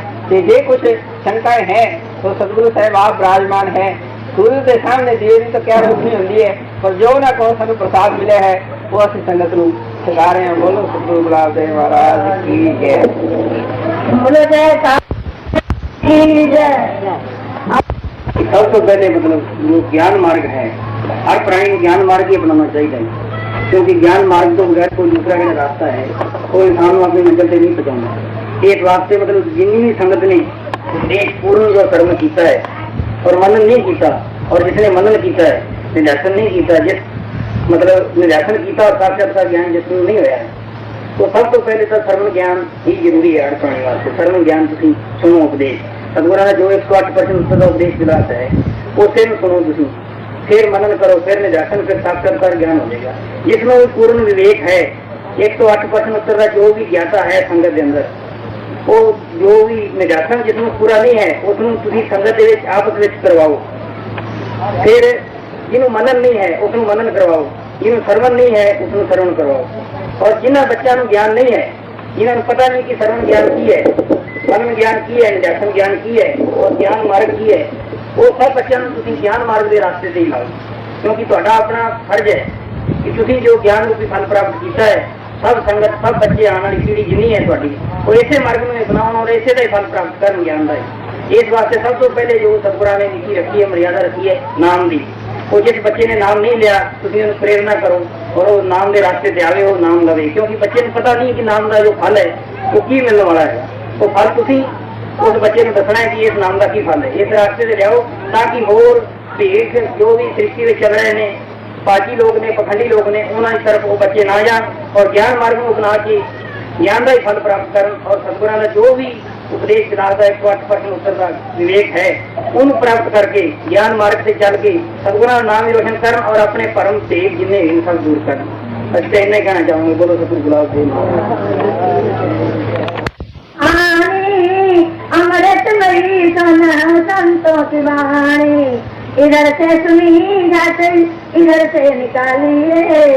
जे कुछ शंकाएं हैं तो सतगुरु साहब आप विराजमान है, सूर्य के सामने दिए तो क्या रोशनी होती है, पर जो ना को सानू प्रसाद मिले है वो असं संगत को सिखा रहे हैं। बोलो सतगुरु गुलाब देव महाराज की जय। सबसे पहले मतलब जो ज्ञान मार्ग है, हर प्राणी को ज्ञान मार्ग ही अपनाना चाहिए, क्योंकि ज्ञान मार्ग तो बगैर कोई दूसरा का रास्ता है, कोई इंसान को अपनी मंजिल से नहीं पहुंचाऊंगा। एक वास्ते मतलब जिन्नी संगत ने देश पूर्ण जो कर्म किया है और मनन नहीं किया, और जिसने मनन किया है निदर्शन नहीं किया, जिस मतलब निदर्शन किया और साक्षात्कार ज्ञान जिसमें नहीं होया, तो सब तो पहले तो सर्वन ज्ञान ही जरूरी है। हर प्राणी वास्ते सर्वन ज्ञान तुम सुनो उपदेश, सतगुਰਾਂ ने जो 108% उत्तर का उपदेश दिलाता है उसे सुनो तुम, फिर मनन करो, फिर निदर्शन, फिर साक्षात्कार ज्ञान हो जाएगा। जिसमें वो पूर्ण विवेक है, 108% उत्तर का जो भी ज्ञाता है संगत के अंदर, वो जो भी निदर्शन जिसमें पूरा नहीं है उसमें संगत के आपस में करवाओ। फिर जिन्हों मनन नहीं है उसमें मनन करवाओ, जिन्हों श्रवण नहीं है उसमें श्रवण करवाओ। और जिन्होंने बच्चों को ज्ञान नहीं है, जिन्होंने पता नहीं कि श्रवण ज्ञान की है, मनन ज्ञान की है, निदर्शन ज्ञान की है और ज्ञान मार्ग की है, वो सब बच्चों को ज्ञान मार्ग के रास्ते से ही लाओ। क्योंकि ਤੁਹਾਡਾ अपना फर्ज है कि तुम जो ज्ञान रूपी फल प्राप्त किया है, सब संगत सब बच्चे आने वाली पीढ़ी जिन्नी है थोड़ी वो इसे मार्ग में अपनाओ और इसे का ही फल प्राप्त कर ज्ञान का। इस वास्ते सब तो पहले जो सतगुਰਾਂ ने नीति रखी है, मर्यादा रखी है नाम की। वो जिस बच्चे ने नाम नहीं लिया तुम प्रेरणा करो और वो नाम के रास्ते से आवे, वो नाम लवे, क्योंकि बच्चे को पता नहीं कि नाम का जो फल है वो की मिलने वाला है। वो फल तुम उस बच्चे को दसना है कि इस नाम का की फल है, इस रास्ते से लियाओ ताकि होर भेख जो भी सृष्टि में चल रहे हैं, पाजी लोग ने, पखंडी लोग ने, उन्होंने तरफ वो बच्चे ना जान और ज्ञान मार्ग में अपना के ज्ञान का ही फल प्राप्त कर। और सतगुਰਾਂ का जो भी उपदेश दिलाता है 108% उत्तर का विवेक है उन प्राप्त करके ज्ञान मार्ग से चल के सतगुਰਾਂ का नाम ही रोशन कर और अपने परम तेज जिन्हें हिंसा दूर कर। अच्छा इन्हें कहना चाहूंगा। बोलो सतगुरु गुलाब देव अमृतमयी सन संतों की वाणी, इधर से सुनी जाते इधर से निकालिए,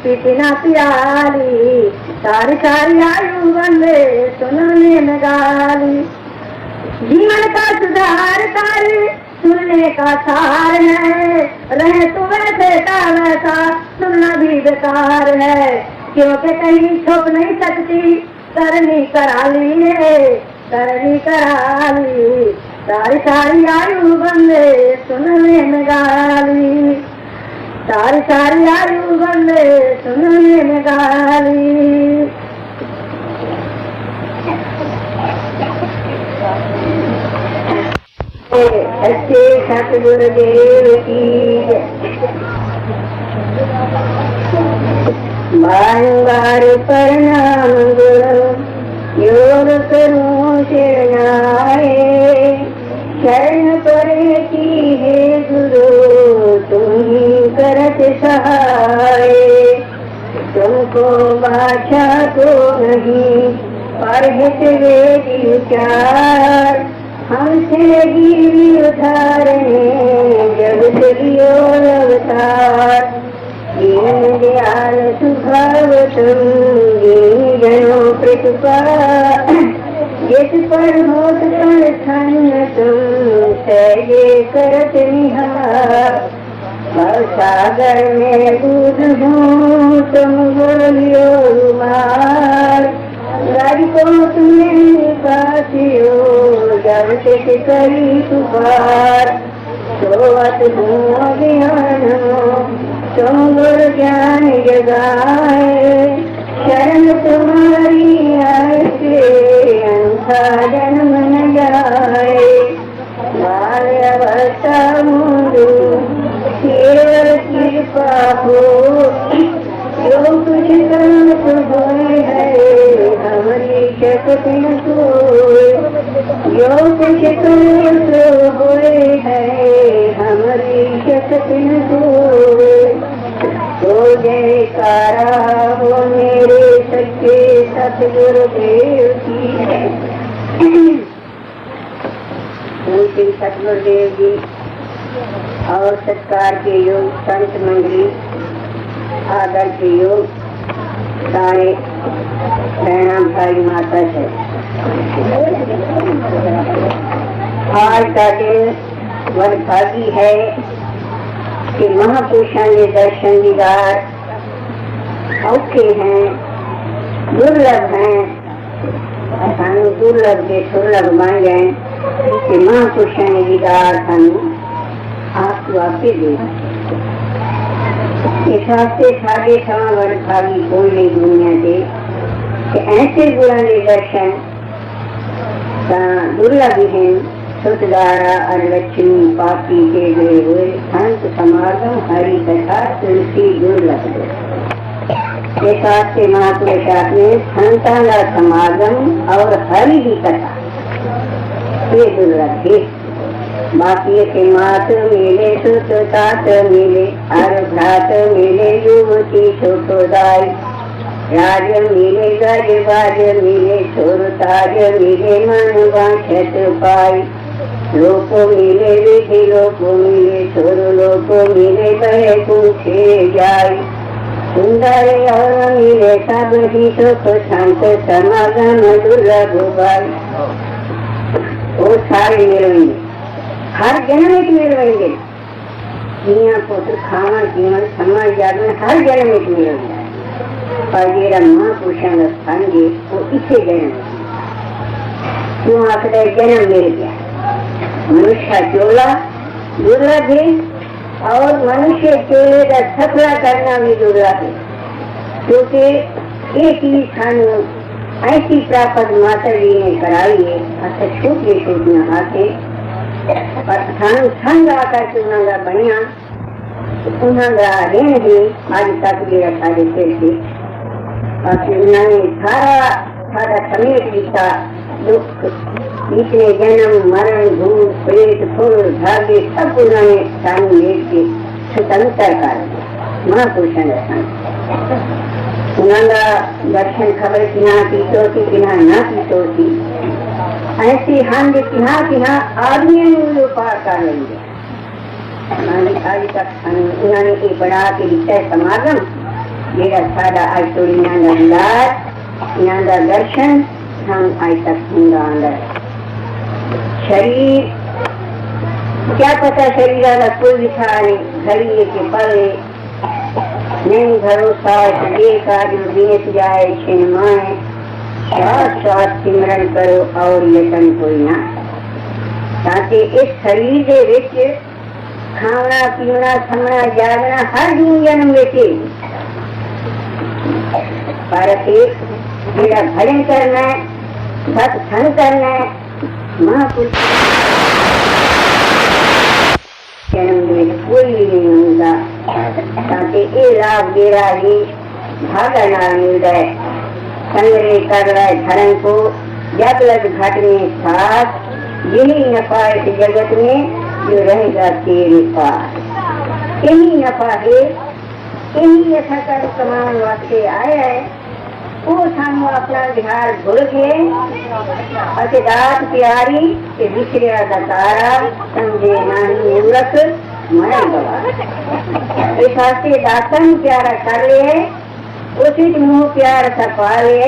पीती ना पियाली सारी सारी आयु बंदे सुनने में गाली। जीवन का सुधार तारे सुनने का सार है, रहे तो वैसे का वैसा सुनना भी बेकार है, क्योंकि कहीं छुप नहीं सकती करनी कराली है, करनी कराली सारी सारी आयु बंदे सुनने में गाली, सारी सारी आयु बंदे सुनने में गाली। सच्चे सतगुरुदेव की बारंबार प्रणाम गुरु योग करूं शरणाए। शरण परे की हे गुरु तुम ही करत सहाय। तुमको बाछा को नहीं पर हित वेद विचार। हमसे गिरी उधारने जब चलियो अवतार। दीन दयाल सुभाव तुम दीन जनों कृपा। जिस पर होत पर धन तुम सहजे करत निहार। सागर में दूध हूँ तुम बोलियो रुमार। गाड़ी को तुम्हें पासियो जब तक करी पुकार। सोवत हूँ अज्ञान तुम गुरु ज्ञान जगाए। शरण तुम्हारी आए से अंधा जन्म न जाए। बाल अवस्था मुझे केवल कृपा हो। जो कुछ कर्म हुए है हमारी शक्ति न सोए। जो कुछ कर्म हुए है हमारी शक्ति न सोए। तो जयकारा हो मेरे सच्चे सतगुरुदेव की। श्री सतगुरुदेव जी और सत्कार के योग संत मंडली आदर के योग सारे प्रणाम भाई माता से। आज का दिन वरभागी है कि महापुरुषों ने दर्शन दीदार औखे हैं दुर्लभ हैं। सानू दुर्लभ के सुलभ बन गए कि महापुरुषों ने दीदार सानू आप वापे दे। इस वास्ते साढ़े सवा वरभागी कोई नहीं दुनिया दे कि ऐसे गुणा के दर्शन दुर्लभ हैं। सुतदारा और लक्ष्मी पापी के गए हुए संत समागम हरि कथा तुलसी दुर्लभ दे। इस वास्ते महापुरुष ने संतान का समागम और हरि की कथा ये दुर्लभ है। बाकी के मात मिले सुत तात मिले हर भ्रात मिले युवती छोटोदाई। राज मिले गज बाज मिले छोर ताज मिले मन बाछत पाई। लोको मिले विधि लोको मिले छोर लोको मिले बहे पूछे जाई। सुंदर और मिले सब ही सुख शांत समागम दुर्लभ भाई। वो सारे मिलेंगे हर जन्म में मिलेंगे। दुनिया पुत्र खावा जीवन समाज जागरण हर जन्म में मिलेगा। पर जेरा महापुरुषों का स्थान है वो इसे जन्म क्यों आखिर जन्म मिल गया। मनुष्य चोला दुर्लभ है और मनुष्य चोले का सफला करना भी दुर्लभ है। क्योंकि ये चीज सानू ऐसी प्राप्त माता जी ने कराई है। अच्छा छोटे छोटे हाथे पर सानू संग आकर के उन्होंने बनिया उन्होंने रहन ही आज तक मेरा सारे सिर से। उन्होंने सारा समेट दिया दुख इतने जन्म मरण भूत प्रेत फूल भाग्य सब उन्होंने सानू लेट के स्वतंत्र कर दिया। महापुरुषों ने उन्होंने दर्शन खबर किना पीतो थी किना ना पीतो थी ऐसी हम किना आदमी पार कर लेंगे। आज तक उन्होंने एक बड़ा के लिखा समागम मेरा सारा आज तो यहाँ का दर्शन हम आज तक अंदर शरीर क्या पता शरीर का कोई दिखा नहीं। घड़ी के पले नहीं भरोसा ये कार्य बीत जाए छिनमाए। श्वास सिमरन करो और यतन कोई ना। ताकि इस शरीर के विच खाना पीना थमना जागना हर जन्म में पर एक मेरा भजन करना है सत्संग करना है। महापुरुष जन्म में कोई नहीं होगा। ताकि ये लाभ मेरा ही भागा नाल मिलता है। संग्रह कर रहे धर्म को जब लग घट में साथ, यही नफा इस जगत में जो रहेगा तेरे पास। यही नफा है, यही असा कर कमाने वास्ते आया है। वो सानू अपना बिहार भुल गए अते रात प्यारी ते विछड़िया दा तारा, समझे नहीं मूर्ख मर गवा। इस वास्ते दातन प्यारा कर ले, उसी मुँह प्यार सा पा ले।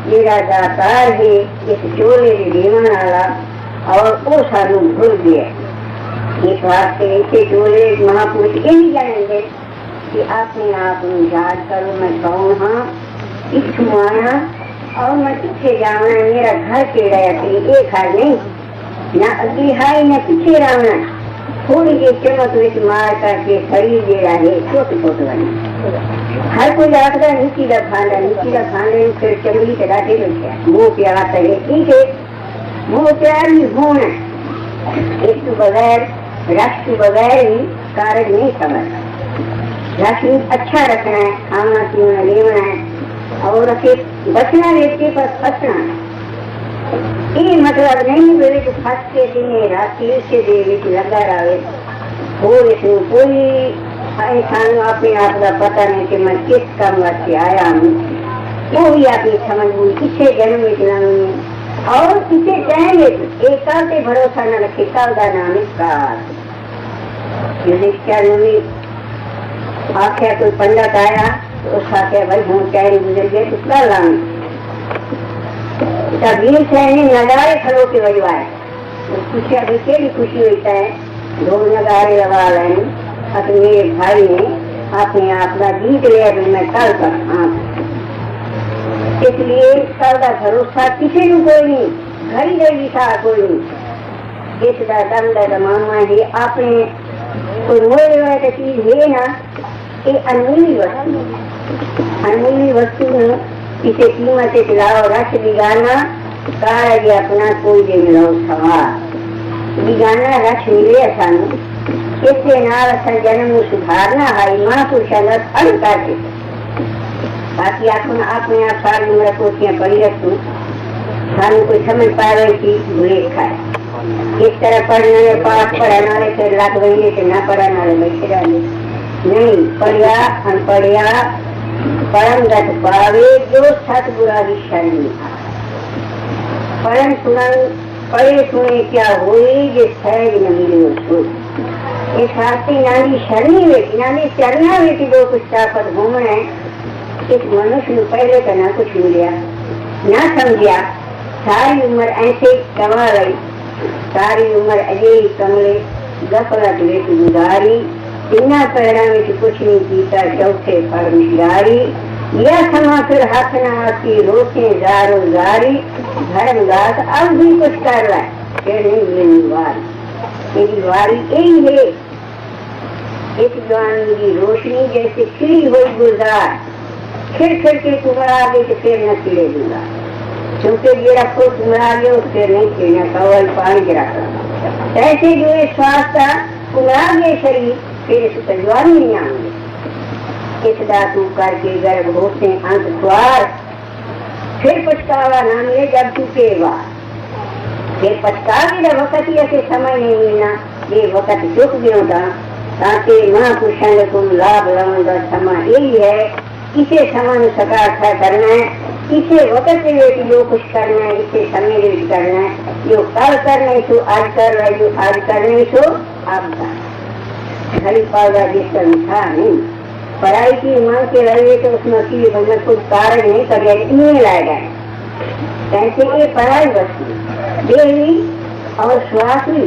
मेरा दातार है इस चोले के जीवन वाला, और वो सानू भूल गया। इस वास्ते इसे चोले महापुरुष ये नहीं जानेंगे कि अपने आप याद करो मैं कौन हाँ, इच्छू आना और मैं पीछे जाना। मेरा घर केड़ा है, एक घर नहीं ना अगे है ना पीछे रहना। थोड़ी जी चमक विच मार करके शरीर जेड़ा है छोट छोट बने। हर कोई आखदा नीची का खांडा फिर चंगी तरह से रखा मुँह प्यार है। ठीक है, मुँह प्यार ही होना, एक तो बगैर रस के बगैर ही कार्य नहीं समझ। रस अच्छा रखना है, खाना पीना लेना है, और बचना व्यक्ति पर फंसना। ये मतलब नहीं मेरे को फंस के दिन रात से देवी लगा रहे और इसमें कोई इंसान अपने आप का पता नहीं कि मैं किस काम वास्ते आया हूँ। वो भी आपकी समझ हुई किसे जन्म में और किसे चाहेंगे। एक काल से भरोसा न रखे, काल का नाम है काल। आख्या कोई पंडित आया तो उसका क्या भाई हम चाहे गुजर गए तो कर लाने। तबीर ने नगारे खड़ो के बजवाए, पूछा भाई केड़ी खुशी होता है, ढोल नगारे लगा रहे हैं। अब मेरे भाई ने अपने आप का जीत लिया कि मैं कल कर। हाँ, इसलिए कल का भरोसा किसी को कोई नहीं, घड़ी घड़ी था कोई नहीं। इसका दम मामा है आपने कोई मोए हुए चीज है ना, ये अनमूल्य वस्तु है। इसे कीमत एक लाओ रस बिगाना, कार अपना कोई दे लो सवार। बिगाना रस मिले सानू, इससे नाल असा जन्म सुधारना है। महापुरुषों का फल करके बाकी अपने आप सारी उम्र कोशियां पड़ी रखू, सानू कोई समझ पाए कि भूलेखा है। इस तरह पढ़ने पाठ पढ़ने वाले फिर लग गई तो न पढ़ने वाले बैठे रहे नहीं। पढ़िया अनपढ़िया परमगत पावे जो सतगुरा की शरण। पढ़न सुनन पढ़े सुने क्या हुई जे सहज न मिले उसको। ये शास्त्री नानी शरणी बेटी नानी चरना बेटी जो कुछ ताकत घूमना है। इस मनुष्य ने पहले तो ना कुछ मिलिया ना समझिया, सारी उम्र ऐसे गवा गई। सारी उम्र अजय कमले गफलत विच गुजारी, इन्ना पैरों में कुछ नहीं पीता चौथे पर मिशारी। यह समा फिर हाथ न आती रोके जारो जारी, धर्म दास अब भी कुछ कर रहा है फिर नहीं मेरी वारी। मेरी वारी यही है, इस जवानी की रोशनी जैसे खिली हुई गुलजार, खिड़ खिड़ के तुम्हारा आगे तो फिर न खिले दूंगा। क्योंकि ये रखो तुम्हारा गया फिर नहीं खिलना, कवल पानी गिरा कर। ऐसे जो ये स्वास्थ्य तुम्हारा गए शरीर फिर इस जवानी नहीं आएंगे। इस धातु करके गर्भ होते अंत द्वार, फिर पछतावा ना मिले जब चुकेगा। फिर पछतावे का वक्त ही ऐसे समय नहीं मिलना, ये वक्त चुक गया था। ताकि महापुरुषों को लाभ लाने का समय यही है। इसे समय सकारात्मक करना है, इसे वक्त में जो कुछ करना है, इसे समय में करना है। जो कल करने सो आज कर रहे, जो आज करने सो अब घड़ी पागा जिसका था नहीं। पढ़ाई की मांग के रहे तो उसमें की भजन कुछ कार्य नहीं कर लाएगा। कैसे ये पढ़ाई बचती देवी और श्वास भी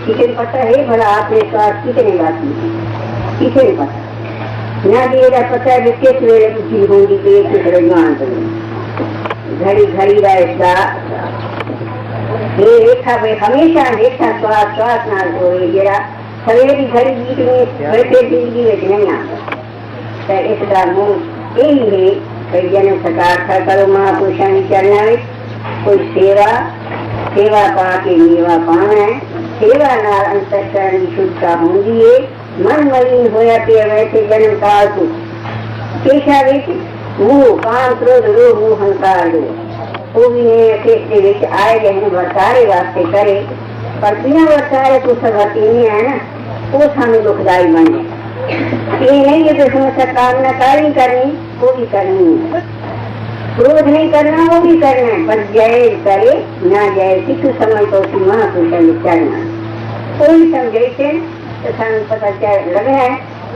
किसे पता है भला आपने श्वास कितने बाकी किसे पता न देगा पता है किस वेले की होंगी तो एक मान घड़ी घड़ी रहेगा। ये रेखा भाई हमेशा रेखा श्वास श्वास ना हो जरा सवेरी घड़ी बीच में बैठे जिंदगी में नहीं आता। इसका मूल यही है कि जन सकार करो महापुरुषों की चरणा में कोई सेवा पा के मेवा पाना है। सेवा नाल अंतःकरण की शुद्धता होंगी है। मन मलिन होया पे वैसे जन्म काल को पेशा विच मुंह काम क्रोध लोभ मोह हंकार दो वो भी के विच आए गए वर्तारे वास्ते करे पर बिना वर्तारे को सगती नहीं है ना वो सामने दुखदाई बन जाए। ये नहीं है समस्या कामना कार्य करनी वो भी करनी है, क्रोध नहीं करना वो भी करना है, पर जय करे ना जय सिख समय तो महापुरुष चढ़ना कोई समझे तो सामने पता चल लगा है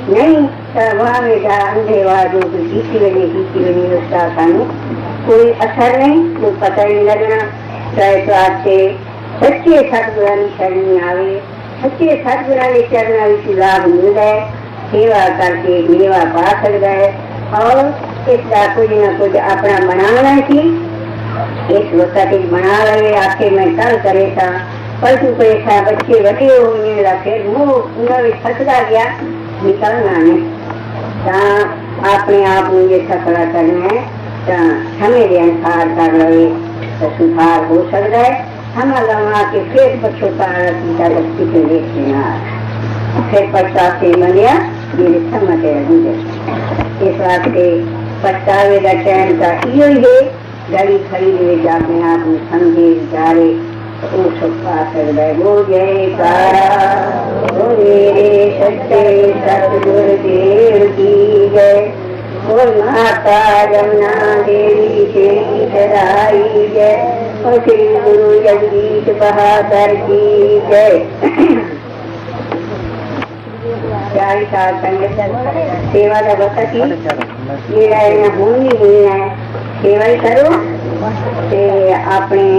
नहीं वहाँ में जा अंधे जो खींची बनी उसका सामने कोई असर नहीं, कोई पता नहीं लगना। चाहे तो आपसे सच्चे सतगुरां की शरणी आवे, सच्चे सतगुरां के चरणों में लाभ मिल गए, सेवा करके मेवा पा सकता है और इसका कुछ न कुछ अपना बनाना थी इस वक्त बना रहे आके मैं कल करे था परसों करे था बच्चे बड़े हो गए फिर मुँह उन्होंने फसदा गया निकलना नहीं अपने आप मुझे सफला करना है समय के अनुसार कर रहे तो सुधार हो सकता है। हम लगा के फिर पछोताना के देखना फिर पछता से मनिया मेरे समझे इस वास्ते पछतावे का टाइम का यो ही है गली खड़ी अपने आप में समझे विचारे वो सुख पा सकता है। वो जय कारा मेरे सच्चे सतगुरुदेव की जय, और माता जमुना देवी श्री सदाई जय, और श्री गुरु जगदीश बहादुर की जय। 40 साल संगत सेवा का वक्त ही ये है होनी नहीं है, सेवा ही करो अपने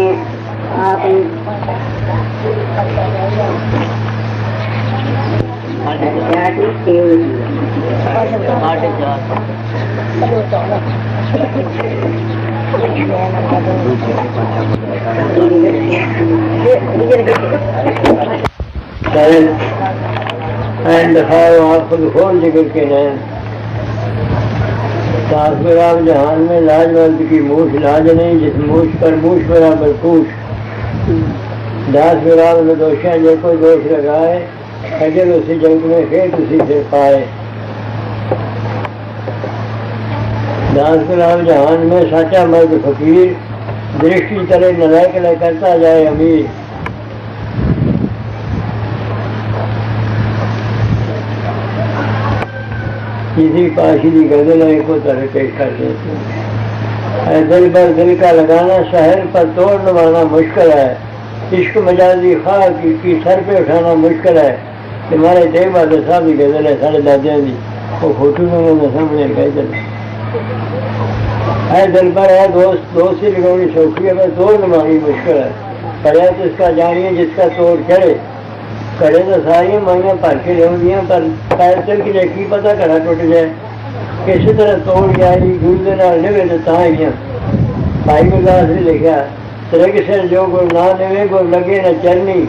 आप and how आपको खोल जिक्र के हैं सास बराबर जहान में लाजवंत की मूछ लाज नहीं, जिस मूछ पर मूछ बराबर पूछ, दास बराबर दोषा जो कोई दोष लगाए, अजर उसी जंग में खेत उसी से पाए। दास बराबर जहान में साचा मर्द फकीर, दृष्टि तले नलायक न करता जाए अमीर। किसी पाशी की गजल को तरह पेश कर देते हैं। दिल पर दिल का लगाना, शहर पर तोड़ नवाना मुश्किल है, इश्क मजाजी खा की सर पे उठाना मुश्किल है। तुम्हारे देव बहादुर साहब की गजल है, साढ़े दादिया की, वो फोटो में उन्होंने सामने गजल है। दिल पर है दोस्ती लगानी सौखी है, पर तोड़ नवानी मुश्किल है। पढ़े तो इसका जानिए जिसका तोड़ चढ़े, करे तो सारिया माइया भर के लिया, पर पैर चल के की पता घड़ा टुट जाए। किसी तरह तोड़ जाए गुरु के नाल निवे तो ता ही भाई गुरदास ने लिखा, त्रिग सिर जो गुर ना निवे गुर लगे न चरनी,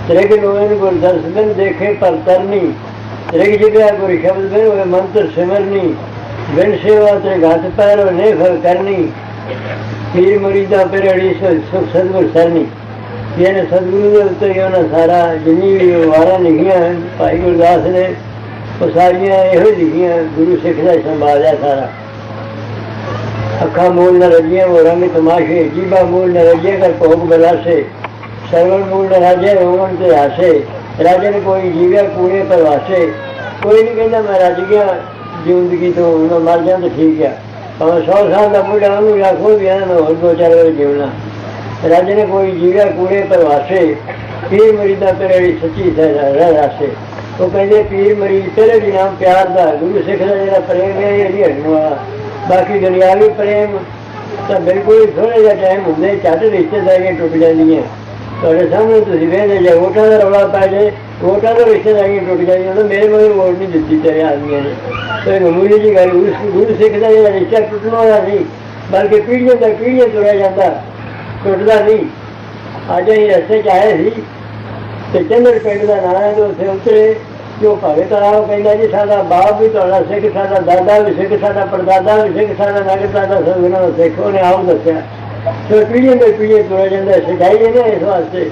त्रिग लोन गुर दर्श बिन देखे पर तरनी, त्रिग जिगया गुर शब्द बिन वे मंत्र सिमरनी, बिन सेवा त्रिग हाथ पैर और ने फल करनी, पीर मुरीदा पिरड़ी सुख सदगुर सरनी। ये सतगुरु के उत्ते उन्हें सारा जिन्नी भी वारा लिखिया भाई गुरदास ने वो सारिया यो लिखिया, गुरु सिख का संभालिया सारा। अखा मूल न रजिया वो रंग तमाशे, जीबा मूल न रजिया कर भोग बलासे, सरवण मूल न राजे रोवन ते हासे, राजन कोई जीव्या कूड़े पर वासे। कोई नहीं कहता मैं रज गया जिंदगी तो मैं मर जा तो ठीक है, भावें 100 साल का बुढ़ा उन्होंने आखो भी है मैं और 2-4 बार जीवना। राजे ने कोई जीव्या कूड़े पर वासे, पीर मरीदा तेरे सच्ची रासे। वो कहते पीर मरीद तेरे भी नाम प्यार दा, गुरु सिख का जो प्रेम है ये नहीं हटने वाला। बाकी दुनियावी प्रेम तो बिल्कुल थोड़े जहा टाइम होंगे, झट रिश्तेदारियां टुट जाए। थोड़े सामने तुम वेंदे जो वोटा का रौला पै जाए, वोटा तो रिश्तेदारियां टुट जाए। मेरे मगर वोट नहीं दी तेरे आदमियों ने, तो एक मामूली जी गल। गुरु सिख का जो रिश्ता टुटने वाला नहीं, बल्कि पीढ़ियों तक पीढ़ियां तुरया जाता, टुटता नहीं। अज अं रस्ते च आए थे तो चंदर पिंड का नाम है, तो उत्थे उतरे जो भगत आ कहता जी साडा बाप भी तुहाडा सिख, साडा दादा भी सिख, साडा परदादा भी सिख, साडा नगर दादा सदगुणा का सिख। उन्हें आओ दसिया तो पीढ़ियों के पीढ़ियां तुरा जाता, सच्चाई है ना। इस वास्ते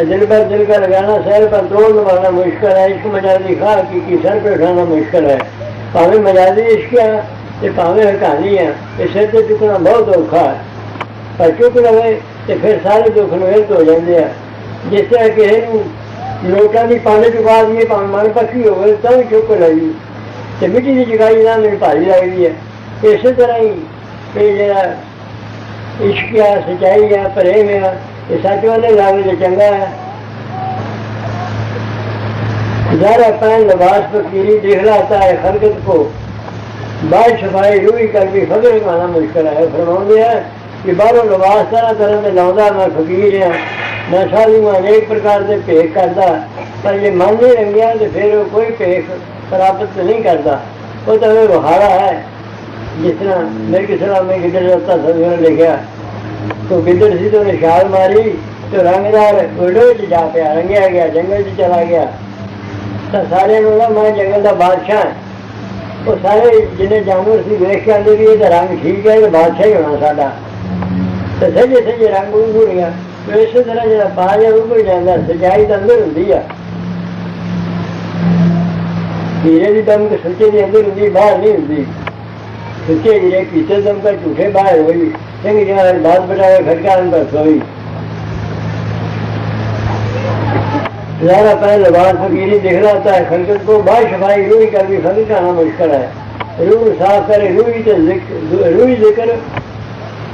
दिल पर दिल का लगाना, सैर पर तोड़ नवाना मुश्किल है, इश्क मजाजी खा की सर पे उठाना मुश्किल है। भावें मजाजी इश्क ਤੇ ਭਾਵੇਂ ਹਕਾਨੀ ਆ ਤੇ ਸਿਰ ਤੇ ਚੁੱਕਣਾ ਬਹੁਤ ਔਖਾ ਹੈ, ਪਰ ਚੁੱਕ ਲਵੇ ਤੇ ਫਿਰ ਸਾਰੇ ਦੁੱਖ ਨਵੇਦ ਹੋ ਜਾਂਦੇ ਆ। ਜਿਸ ਤਰ੍ਹਾਂ ਕਿਸੇ ਨੂੰ ਲੋਟਾਂ ਦੀ ਪੰਡ ਚੁਕਾ ਦਈਏ, ਭਾਵੇਂ ਮਨ ਪੱਕੀ ਹੋਵੇ ਤਾਂ ਵੀ ਚੁੱਕ ਲਈ ਤੇ ਮਿੱਟੀ ਦੀ ਜਗਾਈ ਨਾਲ ਮੈਨੂੰ ਭਾਰੀ ਲੱਗਦੀ ਹੈ। ਇਸੇ ਤਰ੍ਹਾਂ ਹੀ ਇਹ ਜਿਹੜਾ ਇਸ਼ਕ ਆ, ਸੱਚਾਈ ਆ, ਪ੍ਰੇਮ ਆ, ਇਹ ਸੱਚ ਵਾਲੇ ਲਾਵੇ ਤੇ ਚੰਗਾ ਹੈ। ज़रा पैन लिबास फकीरी दिखलाता है खलकत को, बाल छपाई रूई कर भी फकर खाना मुश्किल है। फरमाते हैं कि बाहरों लिबास तरह तरह के लादा, मैं फकीर हाँ, मैं साधु हाँ, अनेक प्रकार के भेख करता, पर जे मन नहीं रंगिया तो फिर वो कोई भेख प्राप्त नहीं करता। वो तो हमें बहारा है। जिस तरह मेरे किसी में गिदड़ रहता सदगुरु ने लिखा, तो गिदड़ सी तो उन्हें छाल मारी तो रंगदार विडो च जा पाया, रंगया गया, जंगल च चला गया। तो सारे मैं जंगल का बादशाह है। वो सारे जिन्हें जानवर से वेख के आते भी ये रंग ठीक है, तो बादशाह ही होना साडा। तो सजे सजे रंग उभर गया। तो इस तरह जो बाज है उभर जाता, सच्चाई तो अंदर होंगी है। हीरे की दम के सच्चे के अंदर होंगी, बाहर नहीं होंगी। सच्चे हीरे पीछे दम का झूठे बाहर हुई, चंगी जगह बात बटावे खटका अंदर सोई। ज़रा पहले लिबास फकीरी दिखलाता है खलकत को, बाल छपाई रूई कर भी फकर खाना मुश्किल है। रूह साफ करे रूई तो रूई जिक्र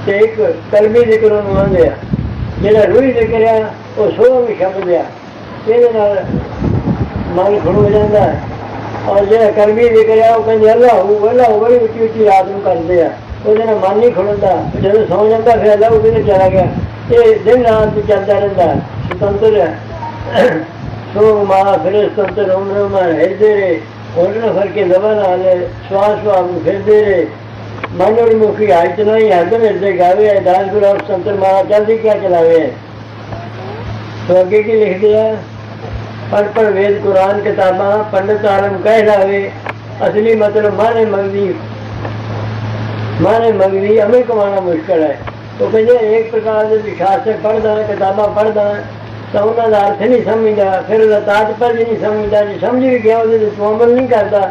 ते एक कलमी जिक्र उन्होंने आंदे आ। जेड़ा रूई जिक्र है वो 100 भी शब्द आ, ये मन खुड़ हो जाता है। और जो कलमी जिक्र है वो कहते अल्लाह बड़ी उच्ची उच्ची रात में करते हैं, वो मन नहीं खुलता। जो सौ जाता फिर अल्लाह उधर चला गया। ये दिन रात चलता रहता है, स्वतंत्र है। सो माँ फिर स्वतंत्र उम्र में हिरते रहे, उन्होंने फर के जबन आले श्वास फिरते रहे। मन और मुखी आज तो नहीं हरदम हिरते गावे है, दास गुरु और स्वतंत्र मारा जल्दी क्या चलावे है। तो आगे की लिख दिया, पढ़ वेद कुरान किताबा पंडित आलम कह लावे, असली मतलब माने मगवी हमें कमाना मुश्किल है। तो कहते एक प्रकार से शास्त्र पढ़दा किताबा पढ़दा तो उन्होंने अर्थ नहीं समझता, फिर तात्पर्य नहीं समझता। जो समझ भी गया वो अमल नहीं करता,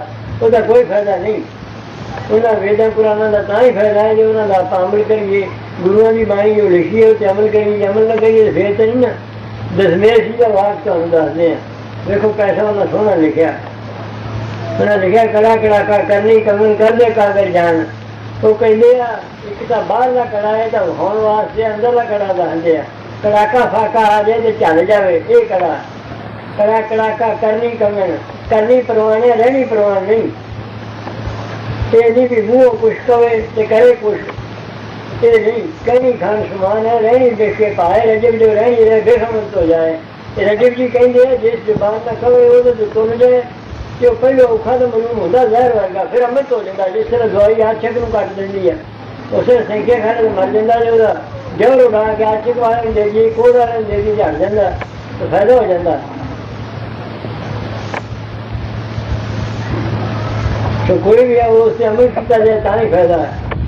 उसका कोई फायदा नहीं। उन्होंने वेदा पुराना का तो ही फायदा है जो उन्होंने आप अमल करिए। गुरुओं की बाणी जो लिखी है तो अमल करिए, अमल न करिए तो फिर तो नहीं ना। दसमेश जी का वाक तो हम दसते हैं। देखो कैसा उन्हें सोहना लिखा, उन्हें लिखा कड़ा कड़ाका करनी कमन कर दे कागर जान। तो कहते एक तो बाहर का कड़ा है तो होने वास्ते अंदर का कड़ा दसते हैं। कड़ाका फाका आ जाए तो चल जाए, ये कड़ा कड़ा कड़ाका करनी कमन, करनी परवाने रहनी परवान नहीं। ये नहीं भी मुँह कुछ कवे तो करे कुछ, ये नहीं कहनी खान समान है, रहनी देखे पाए। रजब जो रहनी रहे बेसमझ हो जाए। रजब जी कहेंगे जिस जबान का कवे वो तो तुम जाए कि पहले औखा तो मालूम होता जहर वर्गा, फिर अमृत हो जाता। जिस तरह दवाई आछक को कट देती है, उसे संख्या खाने तो मर जाता। जो जबर उठा के आछक वाले ने दे दी, कोड वाले ने दे दी, झड़ जाता तो फायदा हो जाता। तो कोई भी है वो उससे अमृत पीता जाए तो ही फायदा है।